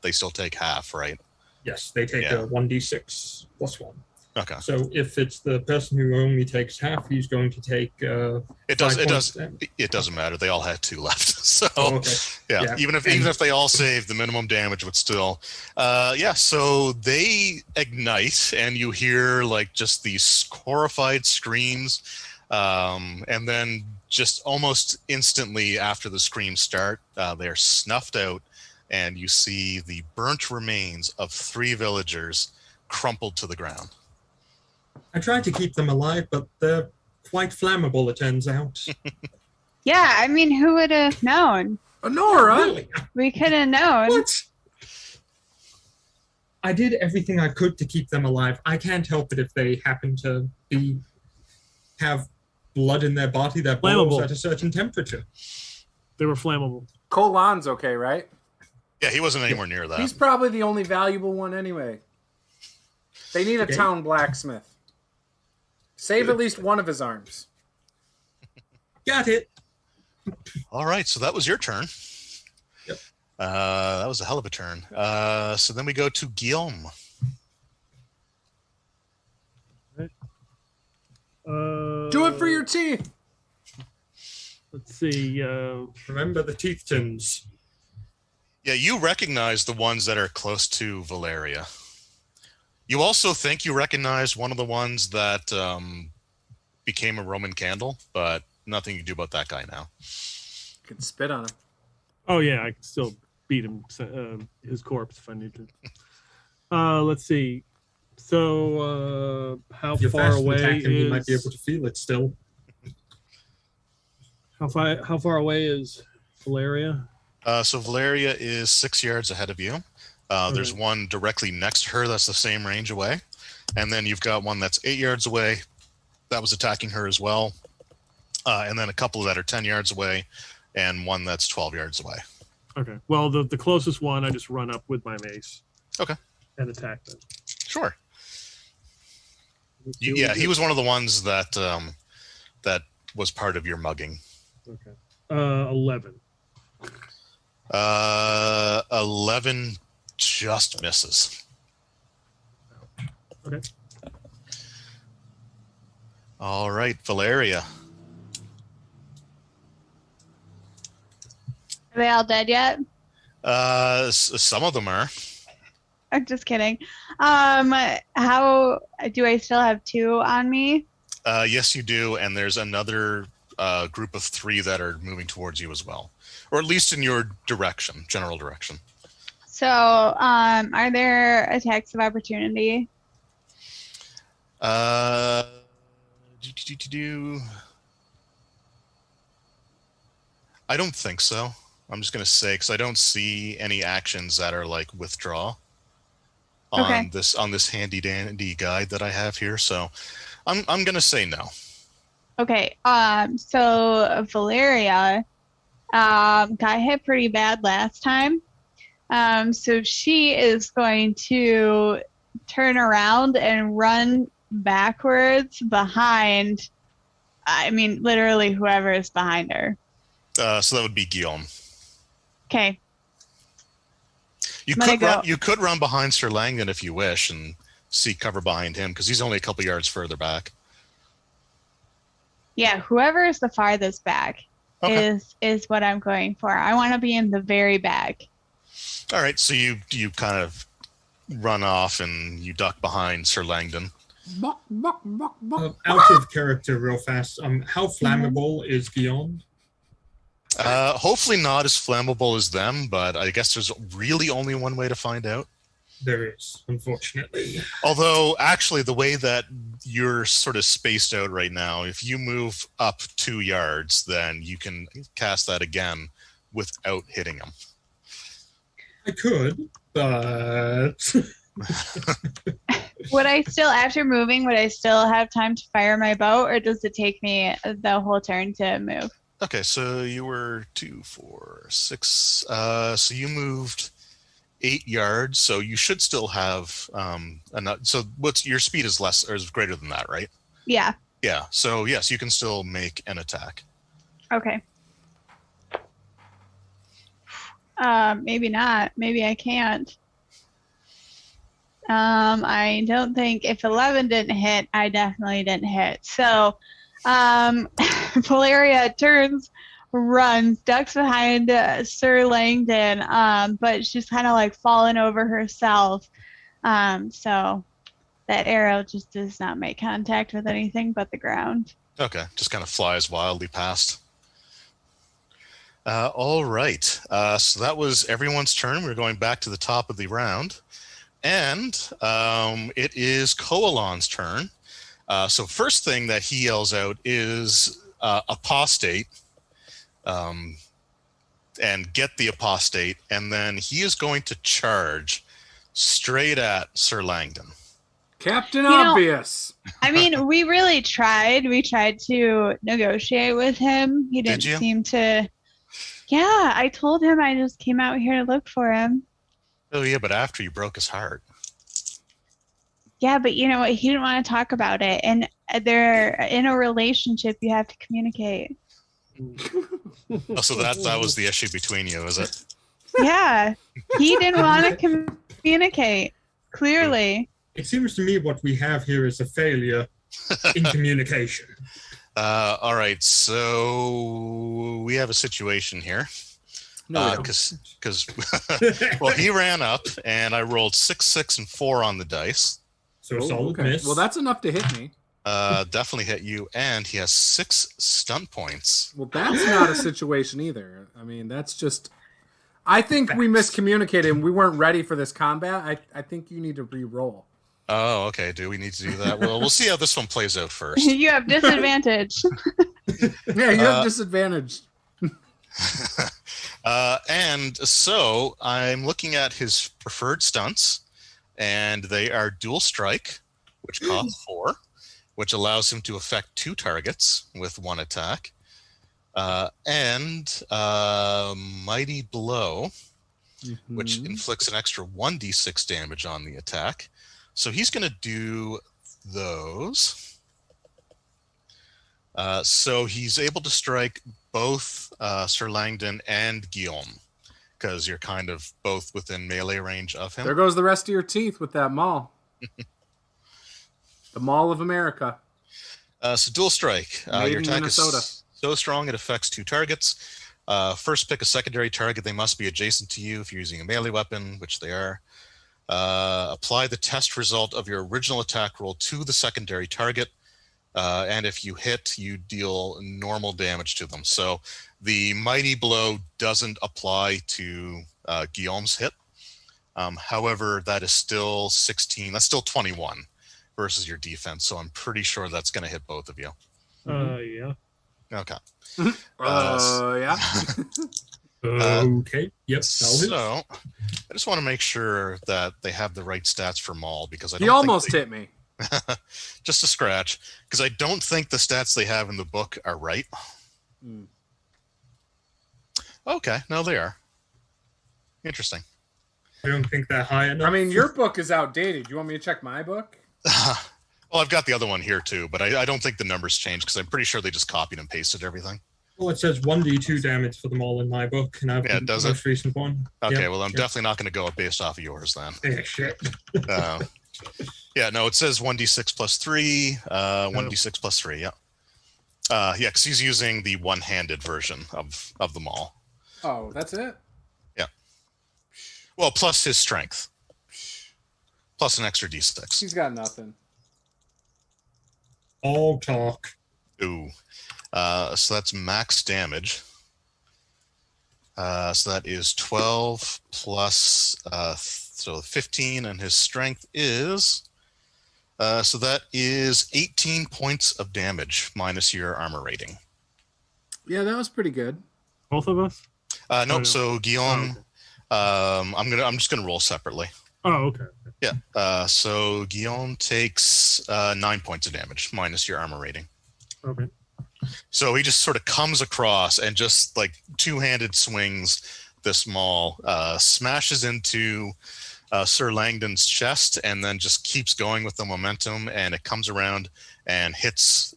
they still take half, right? Yes, they take a 1d6 plus 1. Okay. So if it's the person who only takes half, he's going to take. It doesn't matter. They all had 2 left. So yeah. Even if they all save, the minimum damage would still. So they ignite, and you hear like just these horrified screams, and then just almost instantly after the screams start, they are snuffed out, and you see the burnt remains of 3 villagers crumpled to the ground. I tried to keep them alive, but they're quite flammable, it turns out. Yeah, I mean, who would have known? Honora! Really? We could have known. What? I did everything I could to keep them alive. I can't help it if they happen to have blood in their body that boils at a certain temperature. They were flammable. Koalan's okay, right? Yeah, he wasn't anywhere near that. He's probably the only valuable one anyway. They need a town blacksmith. Save at least one of his arms. Got it. All right, so that was your turn. Yep. That was a hell of a turn. So then we go to Guillaume. Do it for your teeth. Let's see. Remember the teeth tins. Yeah, you recognize the ones that are close to Valeria. You also think you recognize one of the ones that became a Roman candle, but nothing you can do about that guy now. You can spit on him. Oh, yeah, I can still beat him, his corpse if I need to. Let's see. So, how far away is... You might be able to feel it still. How far away is Valeria? So Valeria is 6 yards ahead of you. There's one directly next to her that's the same range away. And then you've got one that's 8 yards away that was attacking her as well. And then a couple that are 10 yards away and one that's 12 yards away. Okay. Well, the closest one, I just run up with my mace. Okay. And attack them. Sure. He was one of the ones that that was part of your mugging. Okay. 11. 11 just misses. Okay. All right, Valeria. Are they all dead yet? Some of them are. I'm just kidding. How do I still have 2 on me? Yes, you do, and there's another group of 3 that are moving towards you as well, or at least in your direction, general direction. So, are there attacks of opportunity? I don't think so. I'm just going to say, because I don't see any actions that are like withdraw on this handy dandy guide that I have here. So I'm going to say no. Okay. So Valeria got hit pretty bad last time. So she is going to turn around and run backwards behind, I mean, literally whoever is behind her. So that would be Guillaume. Okay. You could run behind Sir Langdon if you wish and seek cover behind him, because he's only a couple yards further back. Yeah, whoever is the farthest back is what I'm going for. I want to be in the very back. All right, so you kind of run off and you duck behind Sir Langdon. Out of character real fast, how flammable is Guillaume? Hopefully not as flammable as them, but I guess there's really only one way to find out. There is, unfortunately. Although, actually, the way that you're sort of spaced out right now, if you move up 2 yards, then you can cast that again without hitting him. I could, but... Would I still, after moving, would I still have time to fire my bow, or does it take me the whole turn to move? Okay, so you were 2, 4, 6. So you moved 8 yards, so you should still have enough. So your speed is less or is greater than that, right? Yeah. Yeah. So yes, you can still make an attack. Okay. Maybe not. Maybe I can't. I don't think if 11 didn't hit, I definitely didn't hit. So, Valeria turns, runs, ducks behind Sir Langdon, but she's kind of like fallen over herself. So that arrow just does not make contact with anything but the ground. Okay, just kind of flies wildly past. All right, so that was everyone's turn. We're going back to the top of the round. And it is Koalan's turn. So first thing that he yells out is apostate, and get the apostate, and then he is going to charge straight at Sir Langdon. Captain Obvious. I mean, we really tried. We tried to negotiate with him. He didn't seem to. Yeah, I told him I just came out here to look for him. Oh, yeah, but after you broke his heart. Yeah, but you know what? He didn't want to talk about it. And they're in a relationship. You have to communicate. Oh, so that was the issue between you, is it? Yeah. He didn't want to communicate, clearly. It seems to me what we have here is a failure in communication. All right, so we have a situation here. No, because well, he ran up and I rolled 6, 6, and 4 on the dice. So solid miss. Well, that's enough to hit me. Definitely hit you, and he has 6 stunt points. Well, that's not a situation either. I mean, that's just. I think we miscommunicated and we weren't ready for this combat. I think you need to re-roll. Oh, okay. Do we need to do that? Well, we'll see how this one plays out first. You have disadvantage. Yeah, you have disadvantage. And so I'm looking at his preferred stunts, and they are dual strike, which costs 4, which allows him to affect 2 targets with 1 attack, and mighty blow, which inflicts an extra 1d6 damage on the attack. So he's going to do those. So he's able to strike both Sir Langdon and Guillaume, because you're kind of both within melee range of him. There goes the rest of your teeth with that maul. The Mall of America. So dual strike. Your attack Minnesota. is so strong it affects 2 targets. First, pick a secondary target. They must be adjacent to you if you're using a melee weapon, which they are. Apply the test result of your original attack roll to the secondary target. And if you hit, you deal normal damage to them. So the mighty blow doesn't apply to Guillaume's hit. However, that is still 16. That's still 21 versus your defense. So I'm pretty sure that's going to hit both of you. Yeah. Okay. Yeah. Okay. Yep. So I just want to make sure that they have the right stats for Maul, because I don't He almost hit me. Just a scratch, because I don't think the stats they have in the book are right. Okay, no, they are. Interesting. I don't think they're high enough. I mean, your book is outdated. You want me to check my book? Well, I've got the other one here too, but I don't think the numbers changed because I'm pretty sure they just copied and pasted everything. Well, it says 1d2 damage for them all in my book, and I've does the most recent one. Okay, Yep, well, I'm definitely not going to go based off of yours then. Yeah, shit. Yeah, no, it says 1d6 plus 3, 1d6 plus 3, yeah. Yeah, because he's using the one-handed version of them all. Oh, that's it? Yeah. Well, plus his strength. Plus an extra d6. He's got nothing. All talk. Ooh. So that's max damage. So that is 12 plus, so 15, and his strength is, so that is 18 points of damage minus your armor rating. Yeah, that was pretty good. Both of us? No, so Guillaume, I'm just gonna roll separately. Oh, okay. Yeah. So Guillaume takes 9 points of damage minus your armor rating. Okay. So he just sort of comes across and just like two-handed swings this maul, smashes into Sir Langdon's chest, and then just keeps going with the momentum, and it comes around and hits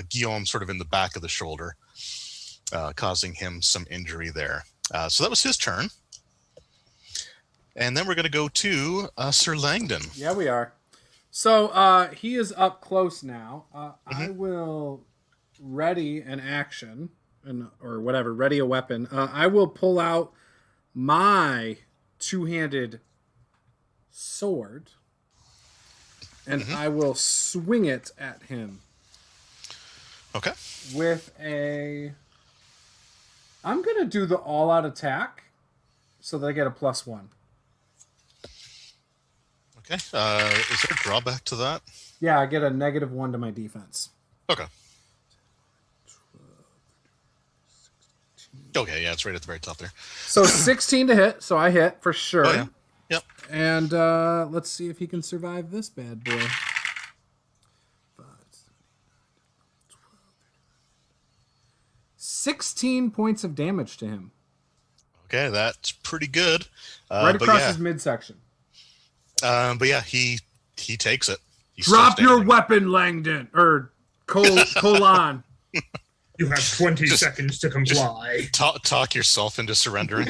Guillaume sort of in the back of the shoulder, causing him some injury there. So that was his turn. And then we're going to go to Sir Langdon. Yeah, we are. So he is up close now. I will ready an action, or whatever, ready a weapon. I will pull out my two-handed sword, and I will swing it at him. Okay. With a... I'm going to do the all-out attack so that I get a +1. Okay. Is there a drawback to that? Yeah, I get a -1 to my defense. Okay. Okay, yeah, it's right at the very top there. So 16 to hit, so I hit for sure. Oh, yeah. Yep. And let's see if he can survive this bad boy. 16 points of damage to him. Okay, that's pretty good. Right across his midsection. But yeah, he takes it. He's Drop your weapon, Langdon, or Koalan. You have 20 seconds to comply. Talk yourself into surrendering.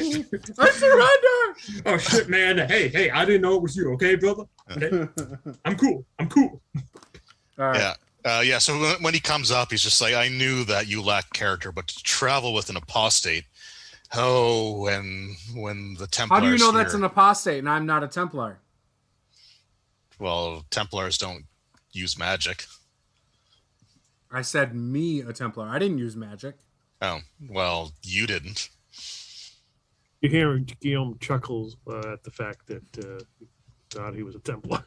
I surrender! Oh, shit, man. Hey, I didn't know it was you, okay, brother? I'm cool. All right. Yeah, so when he comes up, he's just like, I knew that you lack character, but to travel with an apostate, when the Templars... How do you know that's an apostate and I'm not a Templar? Well, Templars don't use magic. I said me a Templar. I didn't use magic. Oh, well, you didn't. You hear Guillaume chuckles at the fact that he thought he was a Templar.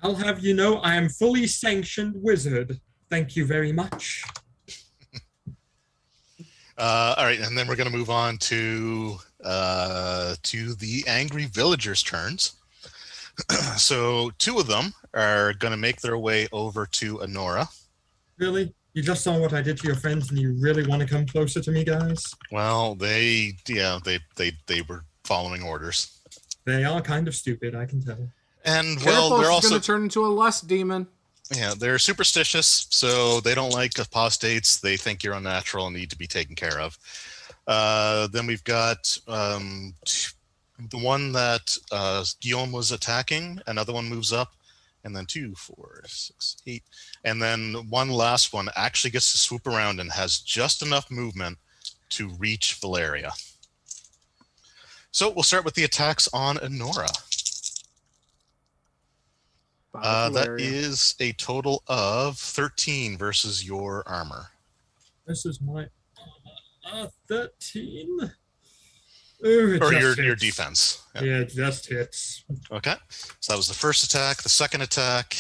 I'll have you know I am fully sanctioned wizard. Thank you very much. All right, and then we're going to move on to the angry villagers' turns. So 2 of them are going to make their way over to Honora. Really? You just saw what I did to your friends, and you really want to come closer to me, guys? Well, they were following orders. They are kind of stupid, I can tell. And well, they're also going to turn into a lust demon. Yeah, they're superstitious, so they don't like apostates. They think you're unnatural and need to be taken care of. Then we've got the one that Guillaume was attacking. Another one moves up, and then 2, 4, 6, 8, and then one last one actually gets to swoop around and has just enough movement to reach Valeria. So we'll start with the attacks on Honora. That is a total of 13 versus your armor. This is my 13. Or your defense. Yeah, it just hits. Okay. So that was the first attack. The second attack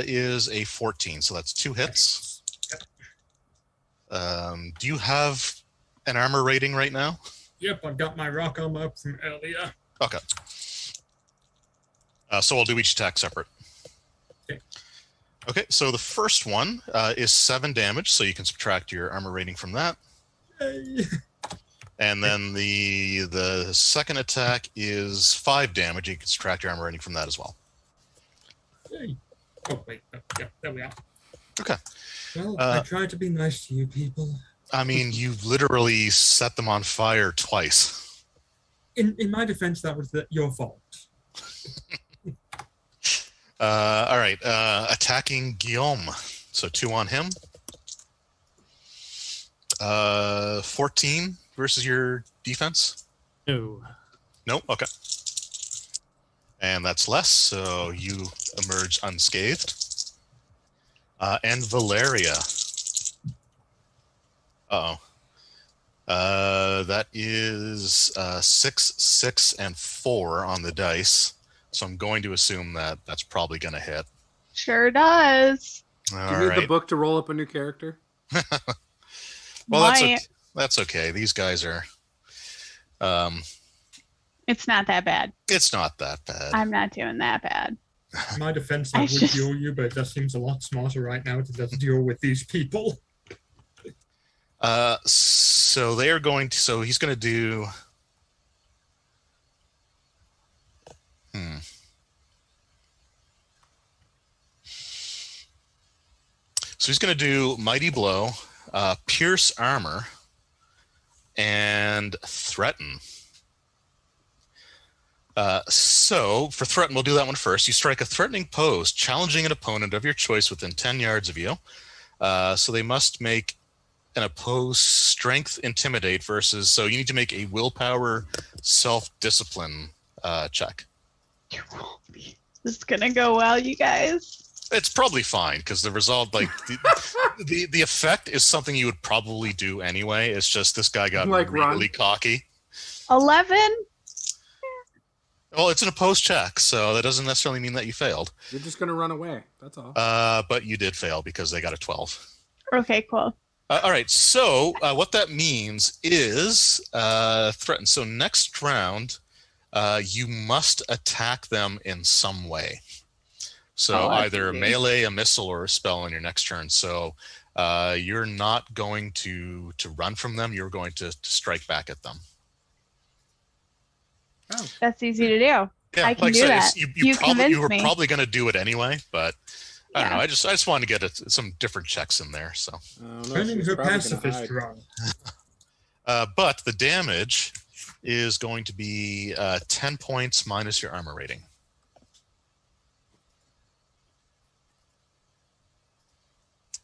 is a 14. So that's 2 hits. Do you have an armor rating right now? Yep, I've got my rock armor up from earlier. Okay. So I'll do each attack separate. Okay, so the first one is 7 damage, so you can subtract your armor rating from that. Hey. And then the second attack is 5 damage. You can subtract your armor rating from that as well. Oh, wait. Oh, yeah, there we are. Okay. Well, I tried to be nice to you people. I mean, you literally set them on fire twice. In my defense, that was your fault. All right. Attacking Guillaume. So 2 on him. 14 versus your defense? No. Nope. Okay. And that's less, so you emerge unscathed. And Valeria. Uh-oh. That is 6, 6, and 4 on the dice. So I'm going to assume that that's probably going to hit. Sure does. Do you need the book to roll up a new character? Well, that's okay. These guys are... It's not that bad. It's not that bad. I'm not doing that bad. In my defense, I would heal you, but it just seems a lot smarter right now to just deal with these people. So they are going to... So he's going to do... So he's going to do Mighty Blow, Pierce Armor, and Threaten. So for Threaten, we'll do that one first. You strike a threatening pose, challenging an opponent of your choice within 10 yards of you. So they must make an opposed Strength Intimidate versus... So you need to make a Willpower Self-Discipline check. This is going to go well, you guys. It's probably fine because the result, like the effect is something you would probably do anyway. It's just this guy got really cocky. 11? Well, it's an opposed check, so that doesn't necessarily mean that you failed. You're just going to run away. That's all. But you did fail because they got a 12. Okay, cool. All right, so what that means is threaten. So next round, you must attack them in some way. So either a melee, a missile, or a spell on your next turn. So you're not going to run from them. You're going to strike back at them. Oh. That's easy to do. Yeah, I can do that. You were probably going to do it anyway, but I don't know. I just wanted to get some different checks in there. So turning her pacifist wrong. But the damage is going to be 10 points minus your armor rating.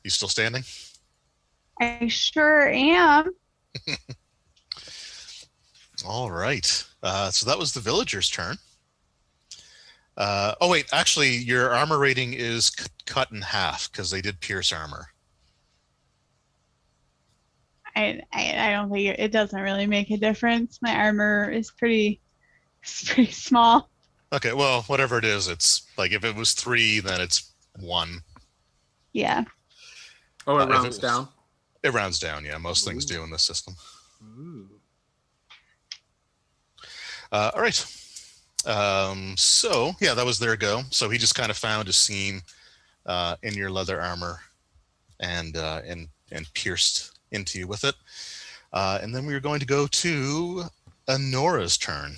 You still standing? I sure am. All right. So that was the villager's turn. Oh, wait. Actually, your armor rating is cut in half because they did pierce armor. I don't think it doesn't really make a difference. My armor is pretty small. Okay. Well, whatever it is, it's like if it was 3, then it's 1. Yeah. Oh, it rounds down? It rounds down, yeah. Most things do in this system. Ooh. All right. So, yeah, that was their go. So he just kind of found a seam in your leather armor and pierced into you with it. And then we were going to go to Anora's turn.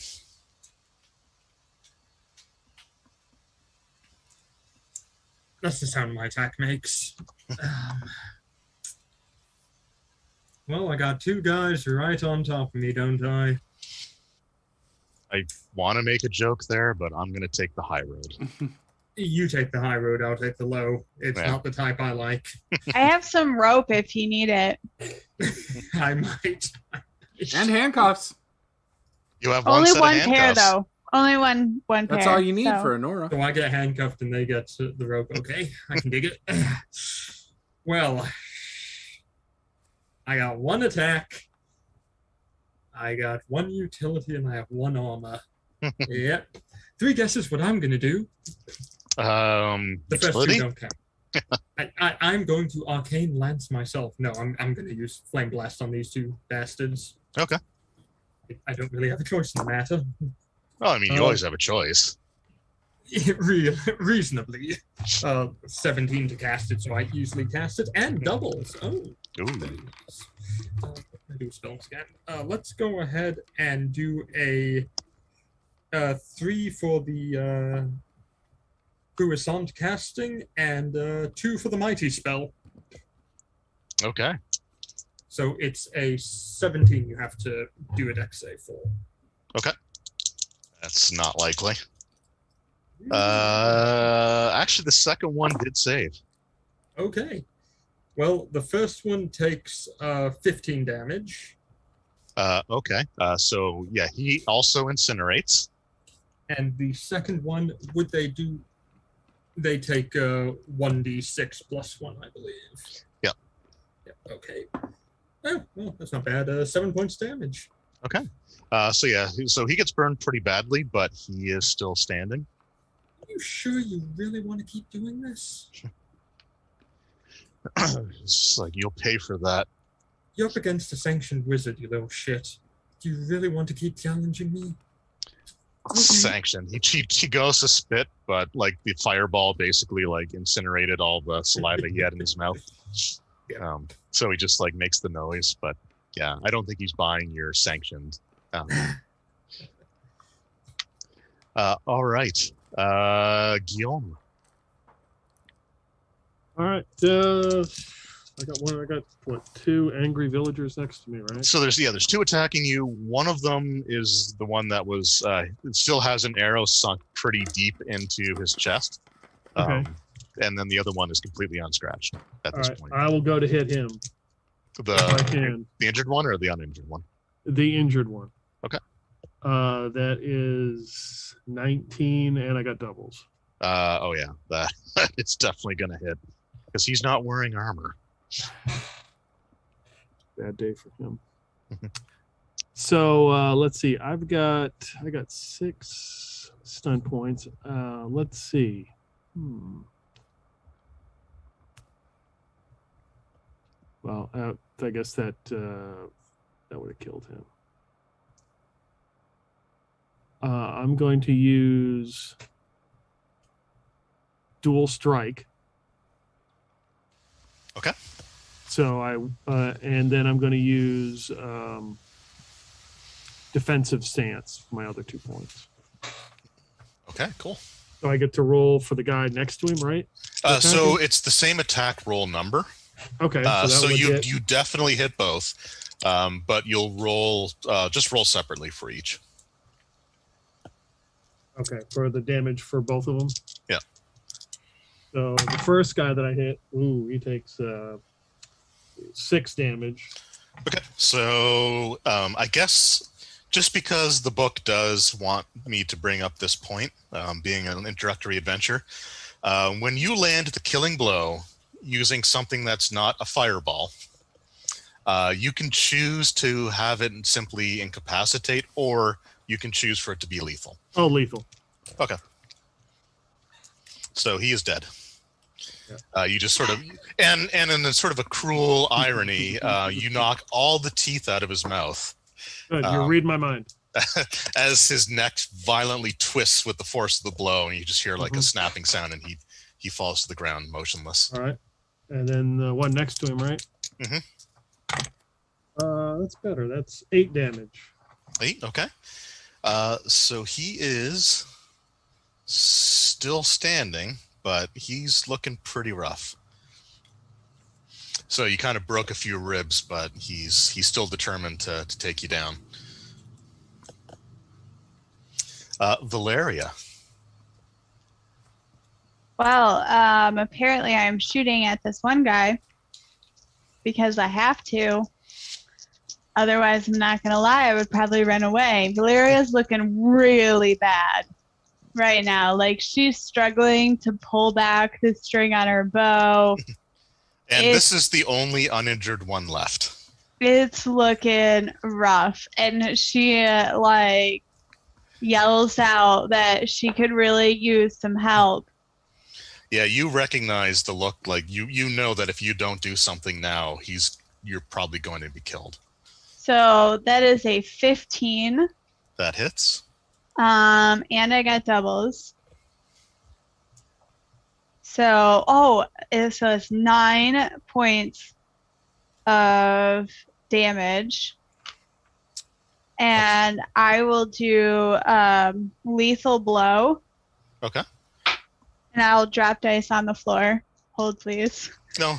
That's the sound my attack makes. Well, I got 2 guys right on top of me, don't I? I want to make a joke there, but I'm going to take the high road. You take the high road, I'll take the low. It's not the type I like. I have some rope if you need it. I might. And handcuffs. You have only one set of pair, handcuffs. though. Only one pair. That's all you need for Anora. So I get handcuffed and they get the rope. Okay, I can dig it. Well, I got 1 attack. I got 1 utility and I have 1 armor. Yep. 3 guesses what I'm going to do. The first 2 don't count. I'm going to Arcane Lance myself. No, I'm going to use Flame Blast on these 2 bastards. Okay. I don't really have a choice in the matter. Well, I mean, you always have a choice. Reasonably. 17 to cast it, so I usually cast it, and doubles. Oh. Ooh. do spells again. Let's go ahead and do a 3 for the Puissant casting and 2 for the mighty spell. Okay. So it's a 17 you have to do a dex save for. Okay. That's not likely. Actually, the second one did save. Okay. Well, the first one takes 15 damage. Okay. So, yeah, he also incinerates. And the second one, they take 1d6 plus 1, I believe. Yeah. Okay. Oh, well, that's not bad. 7 points damage. Okay. So he gets burned pretty badly, but he is still standing. Are you sure you really want to keep doing this? It's like, you'll pay for that. You're up against a sanctioned wizard, you little shit. Do you really want to keep challenging me? Okay. Sanctioned. He goes to spit, but like the fireball basically like incinerated all the saliva he had in his mouth. Yeah. So he just like makes the noise, but yeah, I don't think he's buying your sanctioned. All right, Guillaume. All right. I got what, 2 angry villagers next to me, right? So there's 2 attacking you. One of them is the one that was it still has an arrow sunk pretty deep into his chest. Okay. And then the other one is completely unscratched at this point. I will go to hit him. The injured one or the uninjured one? The injured one. Okay. That is 19, and I got doubles. Oh yeah, that it's definitely gonna hit because he's not wearing armor. Bad day for him. So let's see. I got 6 stun points. Let's see. Well, I guess that would have killed him. I'm going to use dual strike. Okay. So and then I'm going to use defensive stance for my other 2 points. Okay, cool. So I get to roll for the guy next to him, right? So it's the same attack roll number. Okay. So you definitely hit both, but you'll roll just roll separately for each. Okay, for the damage for both of them. Yeah. So the first guy that I hit, he takes 6 damage. Okay, so I guess just because the book does want me to bring up this point, being an introductory adventure, when you land the killing blow using something that's not a fireball, you can choose to have it simply incapacitate, or you can choose for it to be lethal. Oh, lethal. Okay. So he is dead. Yeah. You just sort of, and in a sort of a cruel irony, you knock all the teeth out of his mouth. Good, you're reading my mind. As his neck violently twists with the force of the blow, and you just hear like a snapping sound, and he falls to the ground motionless. All right. And then the one next to him, right? Mm-hmm. That's better. That's 8 damage. 8, okay. So he is still standing, but he's looking pretty rough. So you kind of broke a few ribs, but he's still determined to take you down. Valeria. Well, apparently I'm shooting at this one guy because I have to. Otherwise, I'm not going to lie, I would probably run away. Valeria's looking really bad right now. Like, she's struggling to pull back the string on her bow. And this is the only uninjured one left. It's looking rough. And she, yells out that she could really use some help. Yeah, you recognize the look. Like, you know that if you don't do something now, you're probably going to be killed. So that is a 15. That hits. And I got doubles. So it's 9 points of damage. And I will do lethal blow. Okay. And I'll drop dice on the floor. Hold, please. No,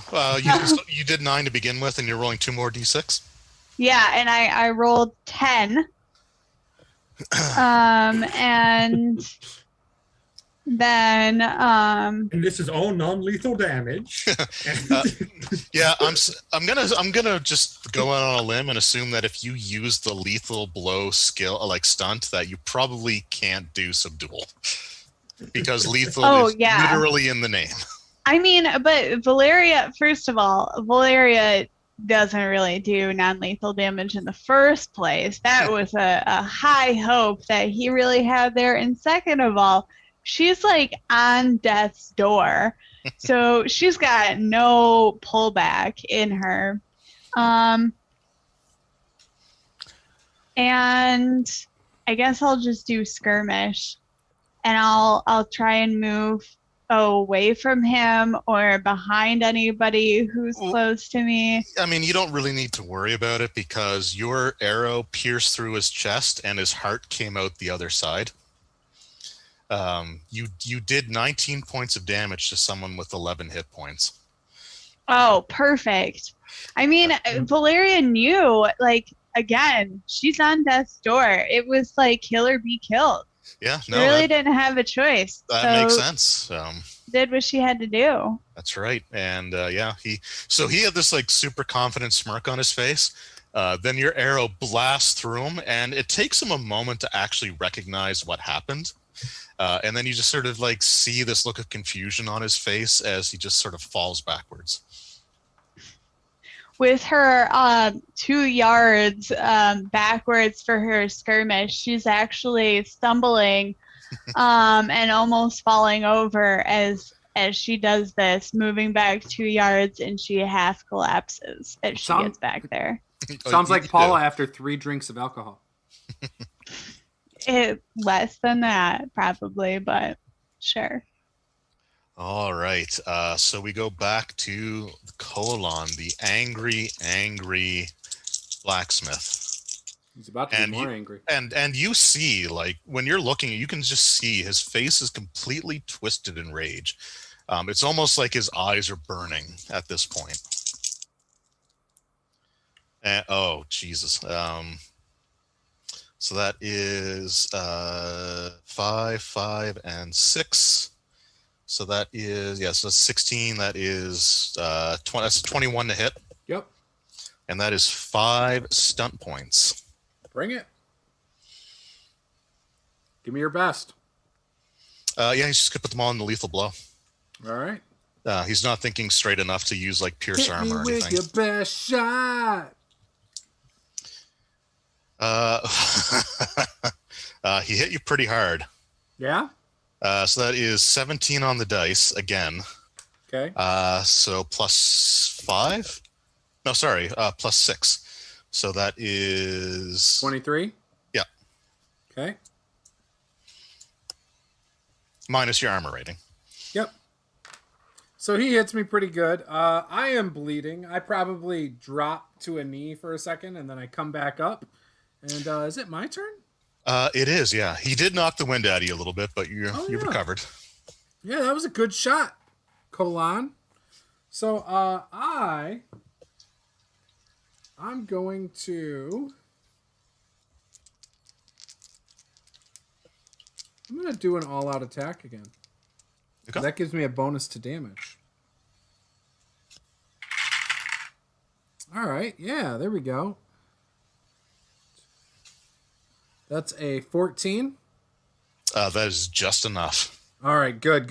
you did 9 to begin with, and you're rolling 2 more d6. Yeah, and I rolled 10. And then and this is all non-lethal damage. Yeah, I'm gonna just go out on a limb and assume that if you use the lethal blow skill, like stunt, that you probably can't do subdual, because lethal is literally in the name. I mean, but Valeria, first of all, Valeria doesn't really do non-lethal damage in the first place. That was a high hope that he really had there. And second of all, she's like on death's door. So she's got no pullback in her. And I guess I'll just do skirmish, and I'll try and move away from him or behind anybody who's close to me. I mean, you don't really need to worry about it because your arrow pierced through his chest and his heart came out the other side. You did 19 points of damage to someone with 11 hit points. Oh, perfect. I mean, Valeria knew, like, again, she's on death's door. It was like kill or be killed. Yeah, she really didn't have a choice. That makes sense. Did what she had to do. That's right. And he had this like super confident smirk on his face. Then your arrow blasts through him, and it takes him a moment to actually recognize what happened. And then you just sort of like see this look of confusion on his face as he just sort of falls backwards. With her 2 yards backwards for her skirmish, she's actually stumbling and almost falling over as she does this, moving back 2 yards, and she half collapses as she gets back there. Sounds like Paula after 3 drinks of alcohol. Less than that, probably, but sure. All right. So we go back to Koalan, the angry blacksmith. He's about to be more angry. And you see, like, when you're looking, you can just see his face is completely twisted in rage. It's almost like his eyes are burning at this point. Oh, Jesus. So that is 5, 5, and 6. So that is, so 16. That is 20. That's 21 to hit. Yep. And that is 5 stunt points. Bring it. Give me your best. He's just gonna put them all in the lethal blow. All right. He's not thinking straight enough to use like pierce armor or anything. With your best shot. He hit you pretty hard. Yeah. So that is 17 on the dice again. Okay. So plus 5. No, sorry. Plus 6. So that is 23. Yeah. Okay. Minus your armor rating. Yep. So he hits me pretty good. I am bleeding. I probably drop to a knee for a second, and then I come back up. And is it my turn? It is, yeah. He did knock the wind out of you a little bit, but you recovered. Yeah, that was a good shot, Koalan. So I'm going to do an all-out attack again. Okay. That gives me a bonus to damage. All right, yeah, there we go. That's a 14. That is just enough. All right, good.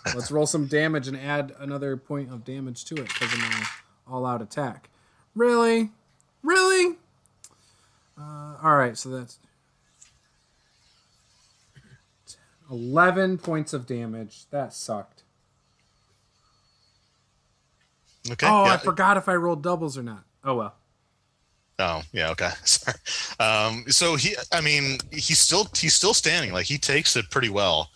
Let's roll some damage and add another point of damage to it because of my all-out attack. Really? All right, so that's 11 points of damage. That sucked. Okay. Oh, yeah. I forgot if I rolled doubles or not. Oh, well. Oh, yeah, okay. Sorry. So he's still standing. Like, he takes it pretty well.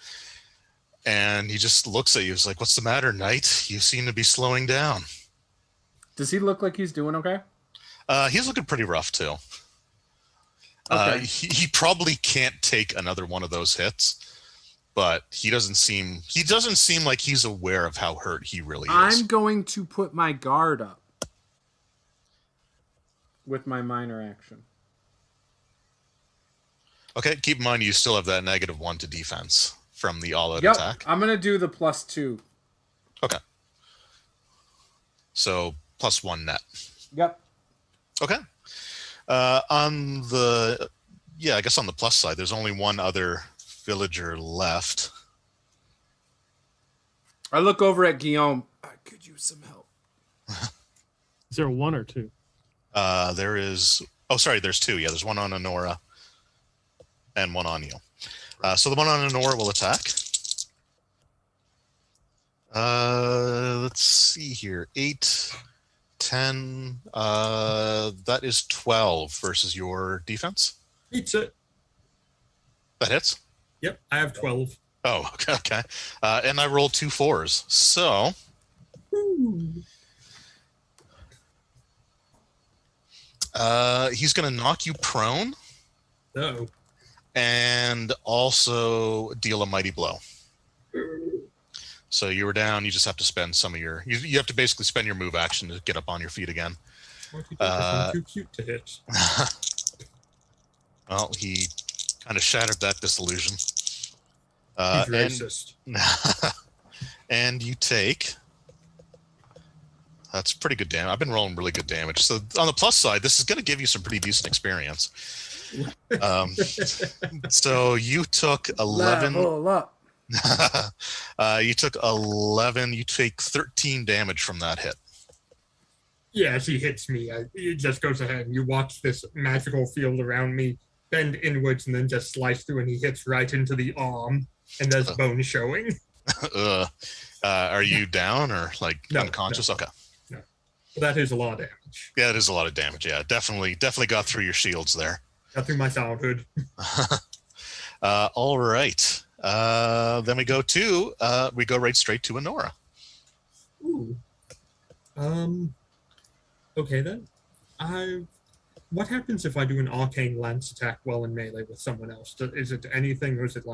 And he just looks at you. He's like, "What's the matter, Knight? You seem to be slowing down." Does he look like he's doing okay? He's looking pretty rough too. Okay. He probably can't take another one of those hits, but he doesn't seem like he's aware of how hurt he really is. I'm going to put my guard up with my minor action. Okay, keep in mind you still have that -1 to defense from the all-out Yep, attack. I'm gonna do the +2. Okay. So +1 net. Yep. Okay. I guess on the plus side, there's only one other villager left. I look over at Guillaume. I could use some help. Is there one or two? There's 2. Yeah, there's one on Honora and one on you. So the one on Honora will attack. Let's see here. 8, 10. That is 12 versus your defense. Eats it. That hits? Yep, I have 12. Oh, okay. And I rolled 2 4s. So... he's going to knock you prone. Oh. And also deal a mighty blow. So you were down. You just have to spend some of your... You have to basically spend your move action to get up on your feet again. I'm too cute to hit. Well, he kind of shattered that disillusion. He's racist. And you take... That's pretty good damage. I've been rolling really good damage. So on the plus side, this is going to give you some pretty decent experience. So you took 11. Level up. You took 11. You take 13 damage from that hit. Yeah, as he hits me, it just goes ahead, and you watch this magical field around me bend inwards and then just slice through, and he hits right into the arm, and there's bone showing. Are you down or No, unconscious? No. Okay. No. But that is a lot of damage. Yeah, it is a lot of damage. Yeah, definitely got through your shields there. Got through my childhood. All right. Then we go right straight to Honora. Ooh. Okay then. What happens if I do an arcane lance attack while in melee with someone else? Is it anything, or is it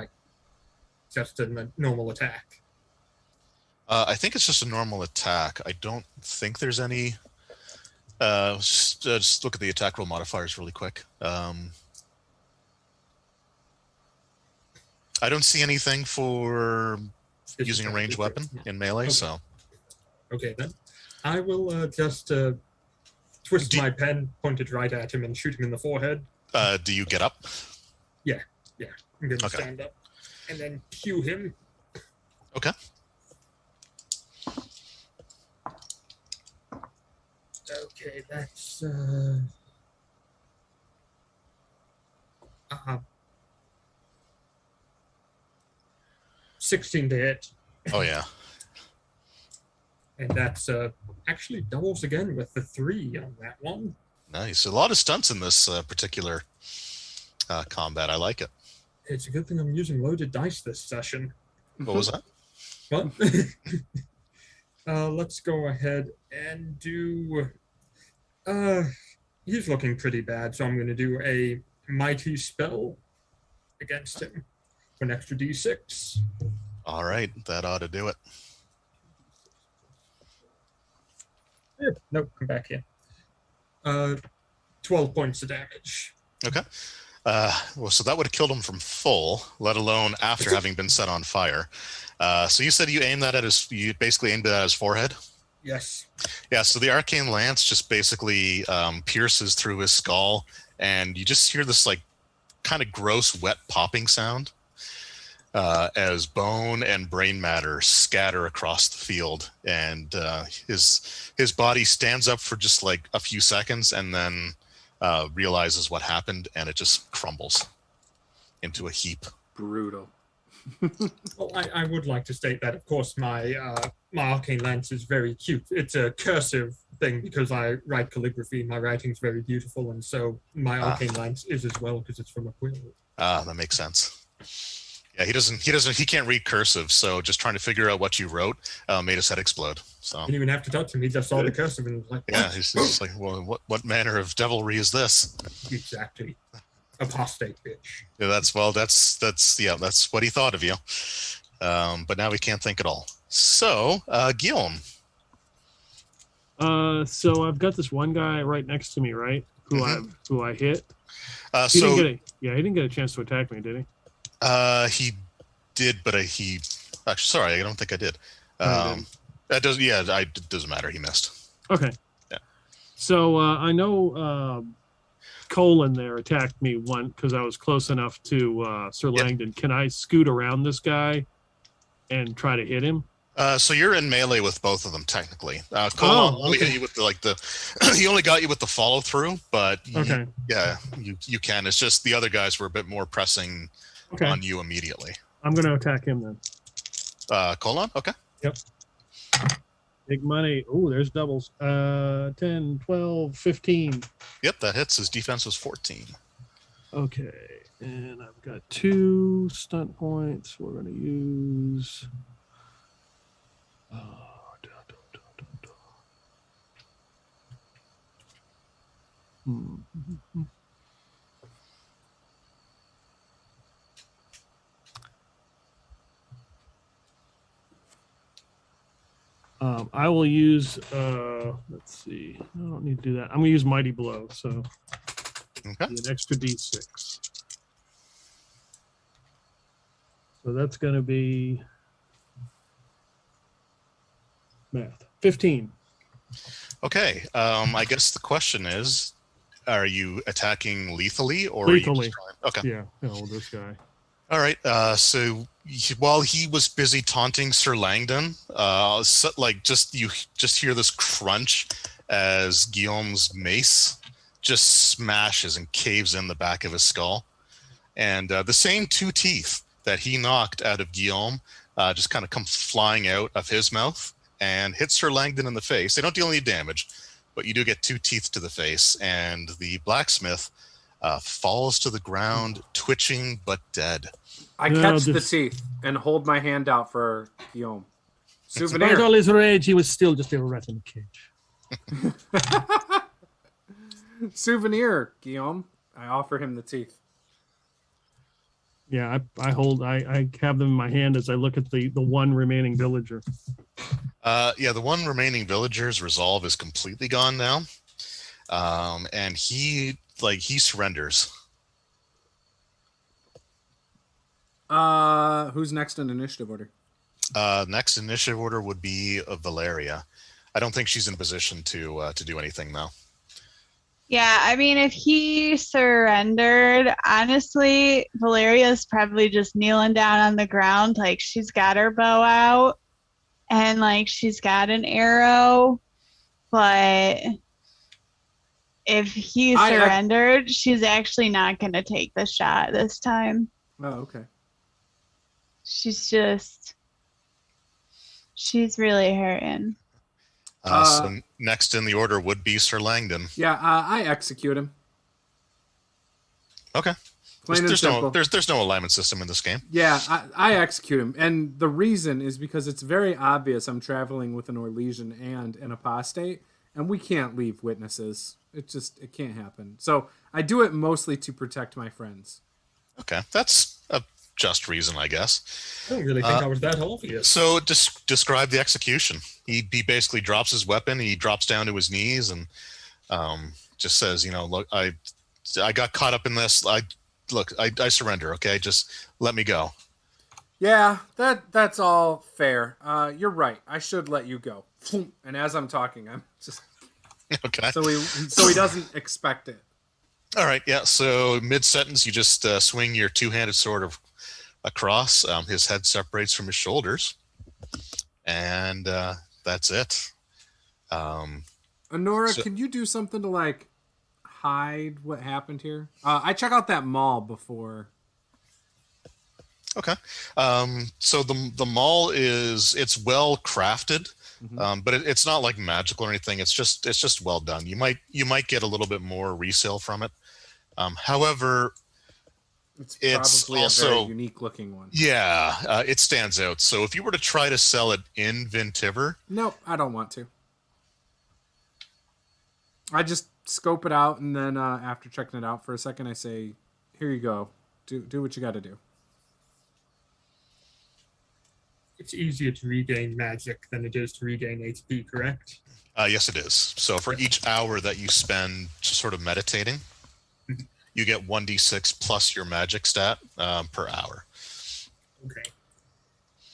just a normal attack? I think it's just a normal attack. I don't think there's any. Just look at the attack roll modifiers really quick. I don't see anything for using a ranged weapon in melee. Okay. So. Okay then. I will just twist my pen, point it right at him, and shoot him in the forehead. Do you get up? Yeah. I'm going to stand up and then cue him. Okay. Okay, that's 16 to hit. Oh yeah. And that's actually doubles again with the 3 on that one. Nice. A lot of stunts in this particular combat. I like it. It's a good thing I'm using loaded dice this session. What was that? What? Let's go ahead and do... he's looking pretty bad, so I'm going to do a mighty spell against him for an extra d6. All right. That ought to do it. Nope, come back here. 12 points of damage. Okay. So that would have killed him from full, let alone after having been set on fire. So you said you basically aimed it at his forehead? Yes. Yeah, so the arcane lance just basically pierces through his skull, and you just hear this kind of gross, wet popping sound as bone and brain matter scatter across the field, and his body stands up for just a few seconds, and then realizes what happened, and it just crumbles into a heap. Brutal. Well, I would like to state that, of course, my arcane lance is very cute. It's a cursive thing because I write calligraphy. My writing's very beautiful, and so my arcane lance is as well because it's from a quill. That makes sense. Yeah, he can't read cursive, so just trying to figure out what you wrote made his head explode. So He didn't even have to touch him. He just saw the cursive and was like, what? yeah, he's just like, well, what manner of devilry is this? Exactly. Apostate bitch. Yeah, that's what he thought of you. But now we can't think at all. So, Guillaume. So I've got this one guy right next to me, right? Who I hit. He didn't get a chance to attack me, did he? He did, but sorry, I don't think I did. That does, it doesn't matter. He missed. Okay. Yeah. So I know Koalan there attacked me one because I was close enough to Sir Langdon. Can I scoot around this guy and try to hit him? So you're in melee with both of them technically. Koalan only hit you with he only got you with the follow through, but you can. It's just the other guys were a bit more pressing on you immediately. I'm going to attack him then. Koalan? Okay. Yep. Big money. Oh, there's doubles. 10, 12, 15. Yep, that hits. His defense was 14. Okay. And I've got 2 stunt points. We're going to use... I will use, let's see. I don't need to do that. I'm going to use Mighty Blow, so an extra D6. So that's going to be math. 15. Okay. I guess the question is, are you attacking lethally or lethally? Are you just okay. Yeah. No, this guy. All right. So while he was busy taunting Sir Langdon, you just hear this crunch as Guillaume's mace just smashes and caves in the back of his skull, and the same 2 teeth that he knocked out of Guillaume just kind of come flying out of his mouth and hit Sir Langdon in the face. They don't deal any damage, but you do get 2 teeth to the face, and the blacksmith falls to the ground, twitching but dead. I catch the teeth and hold my hand out for Guillaume. Souvenir. Despite all his rage, he was still just a rat in a cage. Souvenir, Guillaume. I offer him the teeth. Yeah, I have them in my hand as I look at the one remaining villager. The one remaining villager's resolve is completely gone now. And he surrenders. Who's next in initiative order? Next initiative order would be Valeria. I don't think she's in a position to do anything though. Yeah, I mean, if he surrendered, honestly, Valeria's probably just kneeling down on the ground, like she's got her bow out and like she's got an arrow, but if he surrendered, she's actually not going to take the shot this time. Oh, okay. She's really hurting. So next in the order would be Sir Langdon. Yeah, I execute him. Okay. There's no alignment system in this game. Yeah, I execute him. And the reason is because it's very obvious I'm traveling with an Orlesian and an apostate, and we can't leave witnesses. It can't happen. So I do it mostly to protect my friends. Okay, that's a just reason, I guess. I don't really think that was that obvious. So describe the execution. He basically drops his weapon. He drops down to his knees and just says, look, I got caught up in this. I surrender. Okay, just let me go. Yeah, that's all fair. You're right. I should let you go. And as I'm talking, I'm just okay. So he doesn't expect it. All right. Yeah. So mid sentence, you just swing your 2-handed sword across. His head separates from his shoulders, and that's it. Honora, can you do something to hide what happened here? I check out that mall before. Okay. So the mall it's well crafted, but it's not like magical or anything. It's just well done. You might get a little bit more resale from it. However, It's probably also a very unique looking one. Yeah, it stands out. So if you were to try to sell it in Vintiver... Nope, I don't want to. I just scope it out, and then after checking it out for a second, I say, here you go. Do what you got to do. It's easier to regain magic than it is to regain HP, correct? Yes, it is. So for each hour that you spend just sort of meditating, you get 1d6 plus your magic stat per hour. Okay.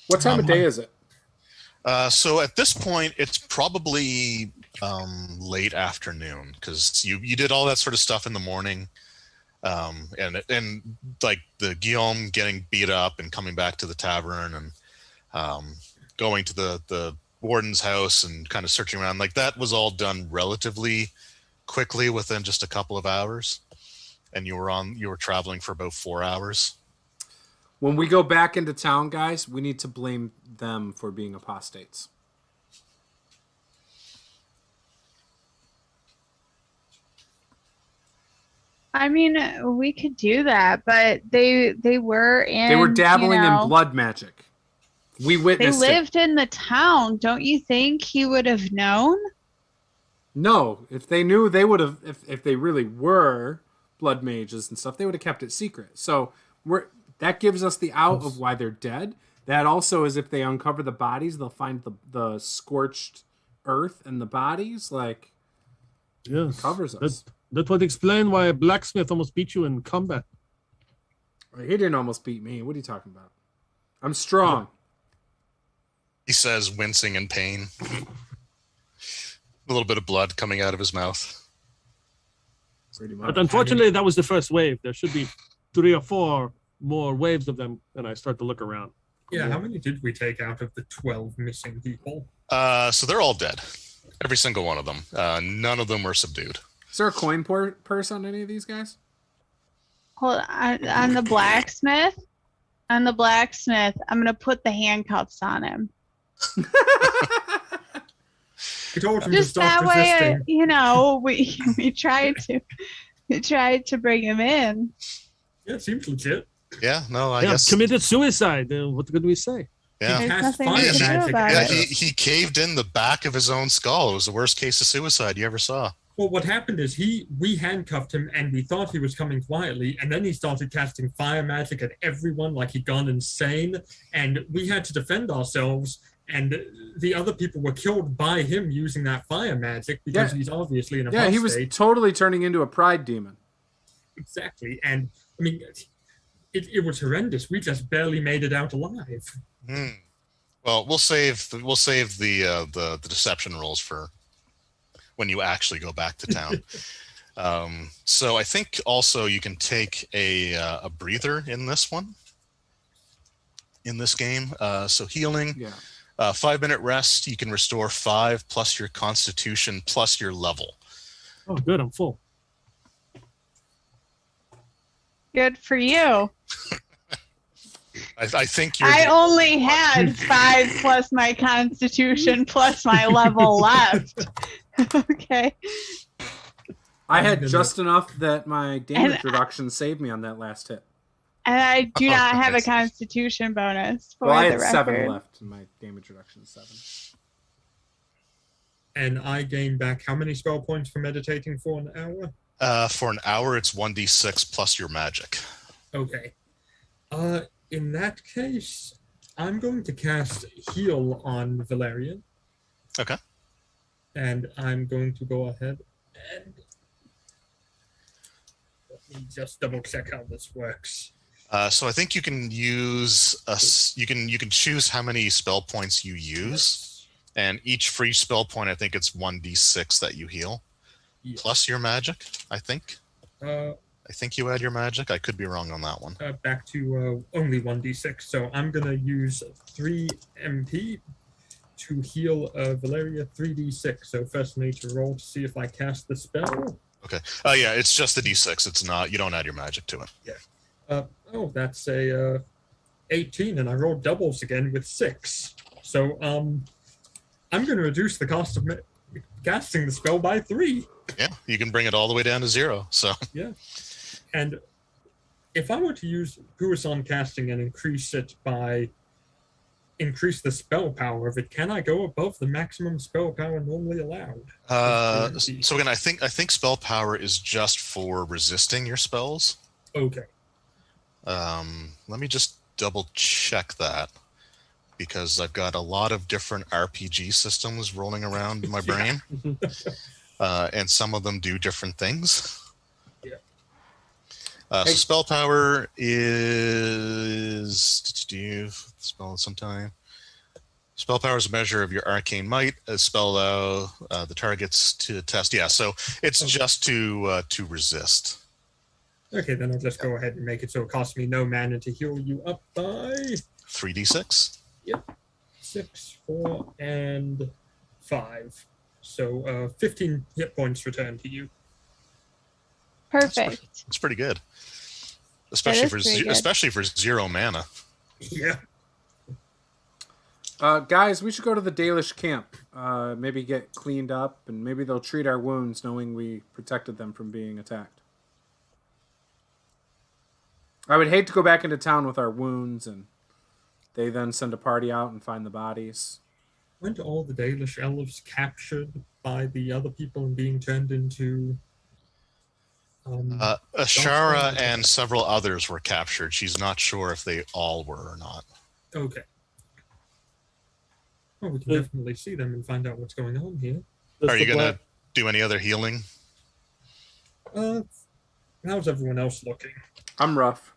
What time of day is it? So at this point, it's probably late afternoon because you did all that sort of stuff in the morning, and like the Guillaume getting beat up and coming back to the tavern and going to the Warden's house and kind of searching around, like that was all done relatively quickly within just a couple of hours, and you were traveling for about 4 hours. When we go back into town, guys, we need to blame them for being apostates. I mean, we could do that, but they were dabbling in blood magic. We witnessed They lived in the town. Don't you think he would have known? No, if they knew, they would have. If they really were blood mages and stuff, they would have kept it secret. So that gives us the out of why they're dead. That also is if they uncover the bodies, they'll find the scorched earth and the bodies. Like, yes, it covers us. That would explain why a blacksmith almost beat you in combat. He didn't almost beat me. What are you talking about? I'm strong. He says, wincing in pain. A little bit of blood coming out of his mouth. Pretty much. But unfortunately, that was the first wave. There should be 3 or 4 more waves of them, and I start to look around. Yeah, how many did we take out of the 12 missing people? So they're all dead. Every single one of them. None of them were subdued. Is there a coin purse on any of these guys? Hold on the blacksmith. On the blacksmith, I'm gonna put the handcuffs on him. Just that way, we tried to bring him in. Yeah, it seems legit. Yeah, no, I guess committed suicide. What could we say? Yeah, he caved in the back of his own skull. It was the worst case of suicide you ever saw. Well, what happened is we handcuffed him and we thought he was coming quietly, and then he started casting fire magic at everyone like he'd gone insane, and we had to defend ourselves, and the other people were killed by him using that fire magic because he's obviously an apostate. Yeah, he was totally turning into a pride demon. Exactly, and I mean, it was horrendous. We just barely made it out alive. Well, we'll save the deception rolls for when you actually go back to town. So I think also you can take a breather in this one, in this game. So healing, 5-minute rest, you can restore 5 plus your constitution plus your level. Oh, good, I'm full. Good for you. I think I only had 5 plus my constitution plus my level left. Okay. I had just enough that my damage reduction saved me on that last hit. And I do not have a constitution bonus for I the had record. 7 left, and my damage reduction is 7. And I gain back how many spell points for meditating for an hour? For an hour, it's 1d6 plus your magic. Okay. In that case, I'm going to cast Heal on Valerian. Okay. And I'm going to go ahead and let me just double check how this works. So I think you can use you can choose how many spell points you use, and each free spell point, I think it's 1d6 that you heal, plus your magic. I think. I think you add your magic. I could be wrong on that one. Back to only 1d6. So I'm going to use 3 MP to heal Valeria 3d6. So first I need to roll to see if I cast the spell. Okay. Yeah, it's just the d6. It's not. You don't add your magic to it. Yeah. That's a 18, and I rolled doubles again with 6. So I'm going to reduce the cost of casting the spell by 3. Yeah, you can bring it all the way down to 0. So yeah. And if I were to use Puissant casting and increase the spell power of it, can I go above the maximum spell power normally allowed? So again, I think spell power is just for resisting your spells. Okay. Let me just double check that, because I've got a lot of different RPG systems rolling around in my brain, and some of them do different things. Yeah. So spell power is spell sometime. Spell power is a measure of your arcane might. A spell allow the targets to test. Yeah, so it's just to resist. Okay, then I'll just go ahead and make it so it costs me no mana to heal you up by 3d6. Yep, 6, 4, and 5. So 15 hit points returned to you. Perfect. It's pretty good, especially for good. especially for 0 mana. Yeah. Guys, we should go to the Dalish camp. Maybe get cleaned up, and maybe they'll treat our wounds, knowing we protected them from being attacked. I would hate to go back into town with our wounds, and they then send a party out and find the bodies. Weren't all the Dalish elves captured by the other people and being turned into... Ashara and several others were captured. She's not sure if they all were or not. Okay. Well, we can definitely see them and find out what's going on here. Are you going to do any other healing? How's everyone else looking? I'm rough.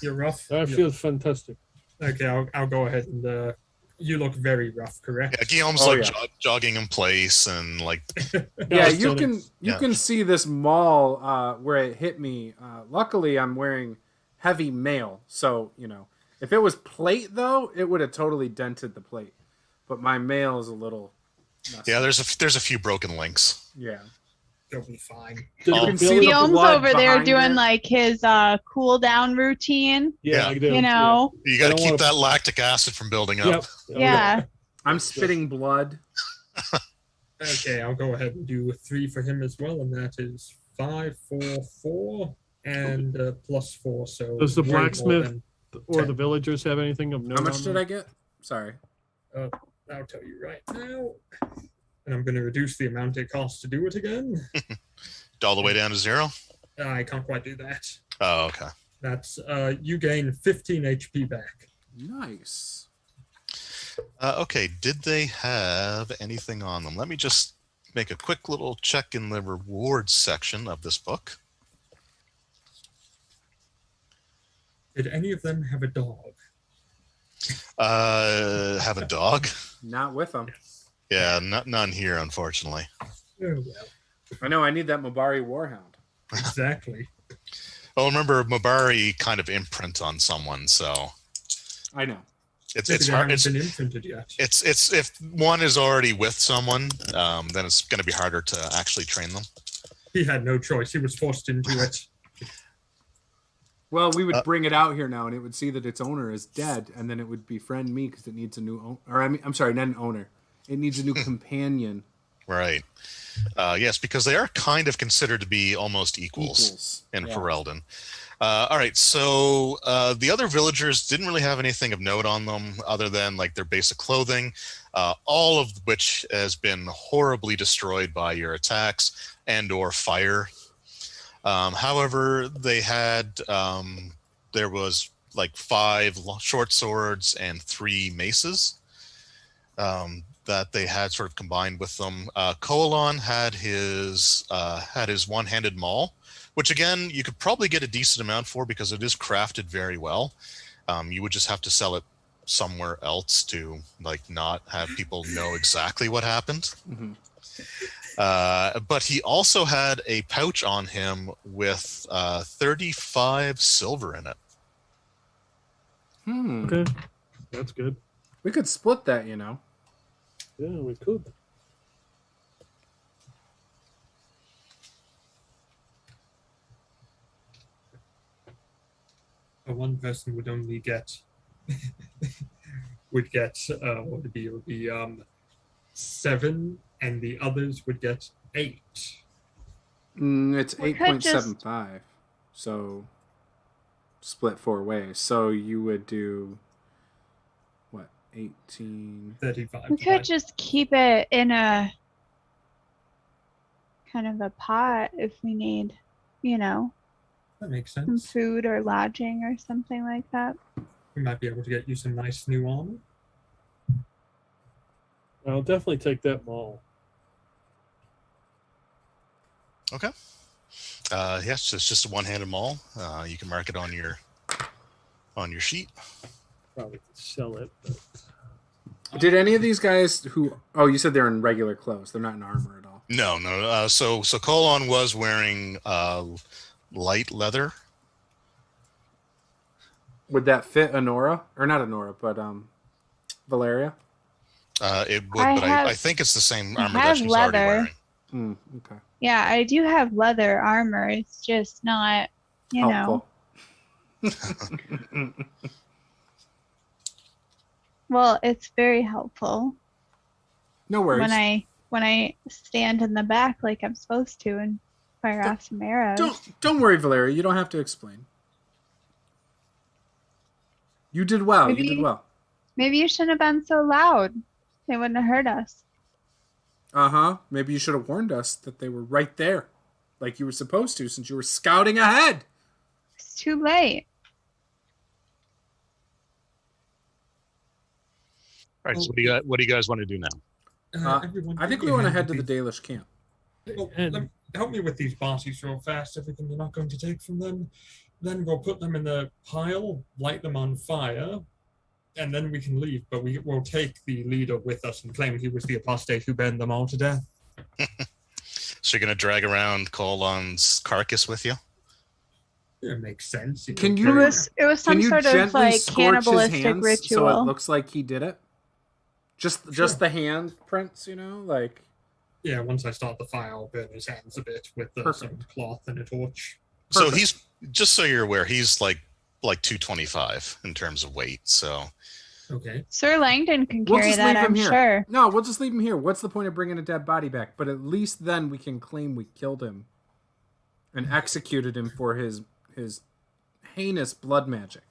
You're rough? I feel fantastic. Okay, I'll go ahead and... you look very rough, correct? Yeah, Guillaume's jogging in place and like... Yeah, you can see this maul where it hit me. Luckily, I'm wearing heavy mail, so, if it was plate, though, it would have totally dented the plate. But my mail is a little messy. Yeah, there's a few broken links. Yeah. They'll be fine. You can see the Guillaume's blood over there behind doing it. like his cool down routine. Yeah. I do. You know? You got to keep that lactic acid from building up. Yep. Yeah. I'm spitting blood. Okay, I'll go ahead and do 3 for him as well, and that is 5, 4, 4, and +4. So Does the way more blacksmith than or 10. the villagers have anything of note? How much did I get? Sorry. I'll tell you right now. And I'm going to reduce the amount it costs to do it again. All the way down to 0? I can't quite do that. Oh, okay. That's you gain 15 HP back. Nice. Okay, did they have anything on them? Let me just make a quick little check in the rewards section of this book. Did any of them have a dog? Have a dog? Not with them. Yeah, none here, unfortunately. Oh, well. I know, I need that Mabari Warhound. Exactly. Well, remember, Mabari kind of imprint on someone, so... I know. It's hard. Been imprinted yet. It's if one is already with someone, then it's going to be harder to actually train them. He had no choice. He was forced into it. Well, we would bring it out here now, and it would see that its owner is dead, and then it would befriend me because it needs a new owner. Or I'm sorry, not an owner. It needs a new companion. Right. Yes, because they are kind of considered to be almost equals in Ferelden. All right, so the other villagers didn't really have anything of note on them other than like their basic clothing, all of which has been horribly destroyed by your attacks and or fire. However, they had, there was like 5 short swords and 3 maces that they had sort of combined with them. Koalan had his one-handed maul, which again, you could probably get a decent amount for because it is crafted very well. You would just have to sell it somewhere else to like not have people know exactly what happened. Mm-hmm. But he also had a pouch on him with 35 silver in it. Okay, that's good. We could split that, Yeah, we could. One person would only get would get what would it would be 7, and the others would get 8. It's We could 8.75. So split 4 ways. So you would do what? 18. 35. We could just keep it in a kind of a pot if we need, That makes some sense. food or lodging or something like that. We might be able to get you some nice new armor. I'll definitely take that mall. Okay. Yes, it's just a one-handed maul. You can mark it on your sheet. Probably could sell it, but Did any of these guys oh, you said they're in regular clothes. They're not in armor at all. No. So Koalan was wearing light leather. Would that fit Honora? Or not Honora, but Valeria? It would, I think it's the same armor that she's already wearing. Okay. Yeah, I do have leather armor. It's just not, Helpful. Well, it's very helpful No worries. when I stand in the back like I'm supposed to and fire off some arrows. Don't worry, Valeria. You don't have to explain. You did well. You did well. Maybe you shouldn't have been so loud. They wouldn't have heard us. Maybe you should have warned us that they were right there, like you were supposed to, since you were scouting ahead. It's too late. All right. So what do you guys want to do now? Everyone, I think we want to head to the Dalish camp. Help me with these bosses real fast. Everything you're not going to take from them. Then we'll put them in the pile, light them on fire, and then we can leave. But we will take the leader with us and claim he was the apostate who burned them all to death. So you're going to drag around Koalan's carcass with you? It makes sense. Can you? It was some sort of like cannibalistic ritual. So it looks like he did it. Just the handprints, like. Yeah, once I start the fire, I'll burn his hands a bit with some cloth and a torch. So he's, just so you're aware, he's like 225 in terms of weight. So. Okay. Sir Langdon can carry that, I'm sure. No, we'll just leave him here. What's the point of bringing a dead body back? But at least then we can claim we killed him and executed him for his heinous blood magic.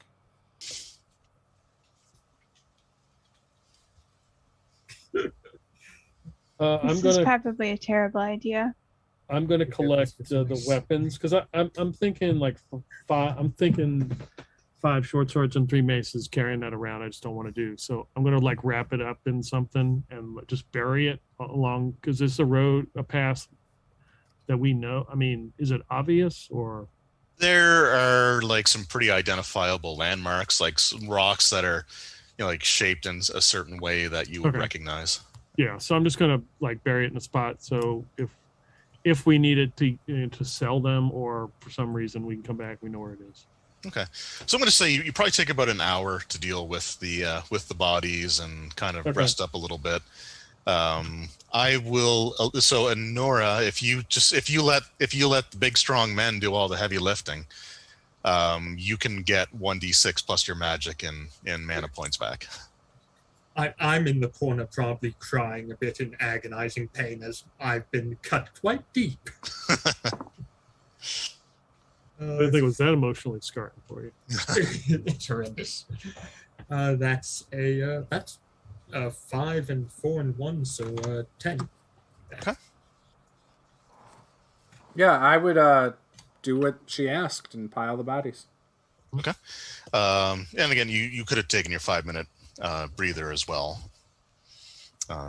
This is probably a terrible idea. I'm going to collect the weapons because I'm thinking like I'm thinking 5 short swords and 3 maces. Carrying that around, I just don't want to do. So I'm going to like wrap it up in something and just bury it along because it's a path that we know. I mean, is it obvious or? There are like some pretty identifiable landmarks, like some rocks that are, like shaped in a certain way that you would recognize. Yeah, so I'm just gonna like bury it in a spot. So if we needed to sell them or for some reason we can come back, we know where it is. Okay, so I'm going to say you probably take about an hour to deal with the bodies and kind of rest up a little bit. I will. So, Nora, if you let the big strong men do all the heavy lifting, you can get 1d6 plus your magic in mana points back. I'm in the corner probably crying a bit in agonizing pain as I've been cut quite deep. I didn't think it was that emotionally scarring for you. It's horrendous. That's a 5 and 4 and 1, so 10. Okay. Yeah, I would do what she asked and pile the bodies. Okay. And again, you could have taken your 5-minute breather as well,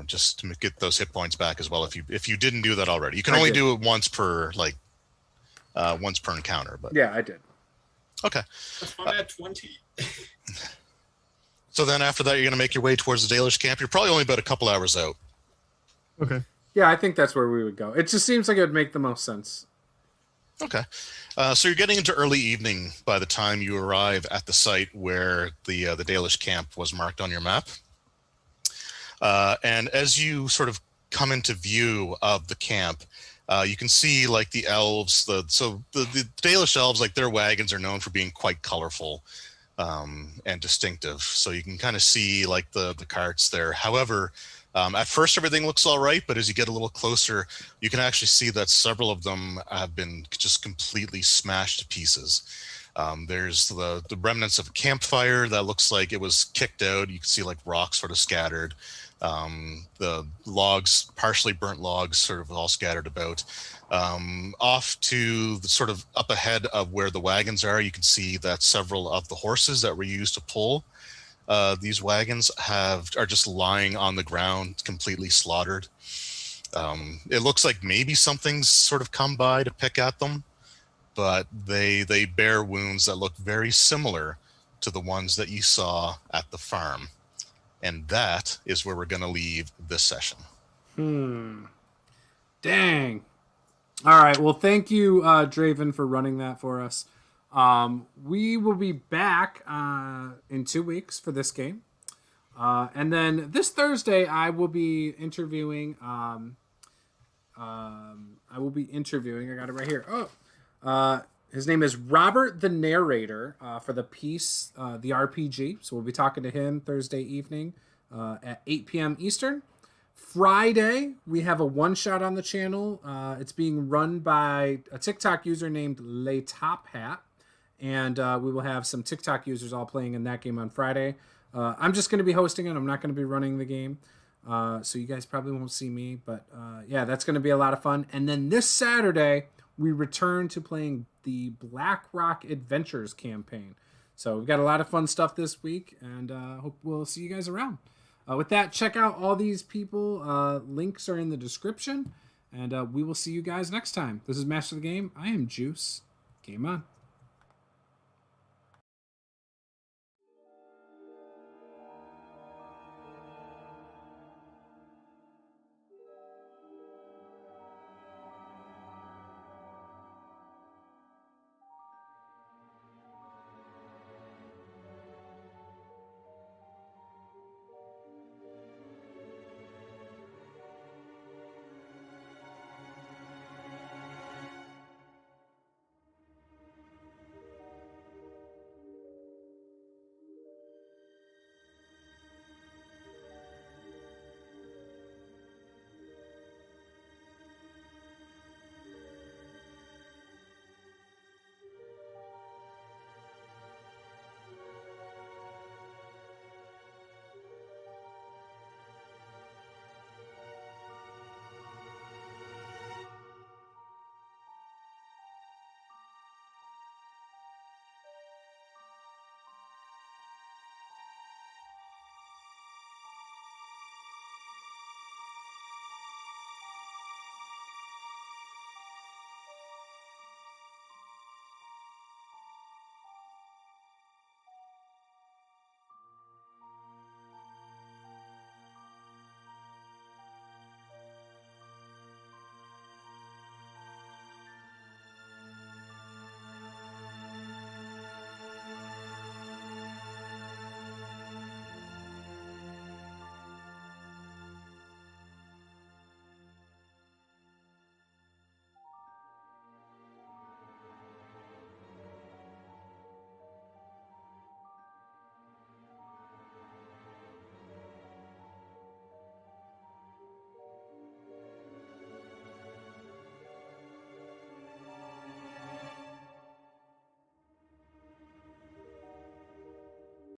just to get those hit points back as well. If you didn't do that already, you can only do it once per encounter. But yeah, I did. Okay. That's my bad 20. So then after that, you're going to make your way towards the Dalish camp. You're probably only about a couple hours out. Okay. Yeah, I think that's where we would go. It just seems like it would make the most sense. Okay. So you're getting into early evening by the time you arrive at the site where the Dalish camp was marked on your map. And as you sort of come into view of the camp, you can see like the elves. The Dalish elves, like their wagons are known for being quite colorful and distinctive. So you can kind of see like the carts there. However, at first everything looks all right, but as you get a little closer, you can actually see that several of them have been just completely smashed to pieces. There's the remnants of a campfire that looks like it was kicked out. You can see like rocks sort of scattered. The logs, partially burnt logs, sort of all scattered about. Off to the sort of up ahead of where the wagons are, you can see that several of the horses that were used to pull these wagons are just lying on the ground, completely slaughtered. It looks like maybe something's sort of come by to pick at them, but they bear wounds that look very similar to the ones that you saw at the farm. And that is where we're going to leave this session. Dang. All right. Well, thank you, Draven, for running that for us. We will be back in 2 weeks for this game. And then this Thursday, I will be interviewing. I got it right here. His name is Robert the Narrator for the piece, the RPG. So we'll be talking to him Thursday evening at 8 p.m. Eastern. Friday, we have a one-shot on the channel. It's being run by a TikTok user named Le Top Hat. And we will have some TikTok users all playing in that game on Friday. I'm just going to be hosting it. I'm not going to be running the game. So you guys probably won't see me. But yeah, that's going to be a lot of fun. And then this Saturday, we return to playing the Black Rock Adventures campaign. So we've got a lot of fun stuff this week. And hope we'll see you guys around. With that, check out all these people. Links are in the description. And we will see you guys next time. This is Master of the Game. I am Juice. Game on.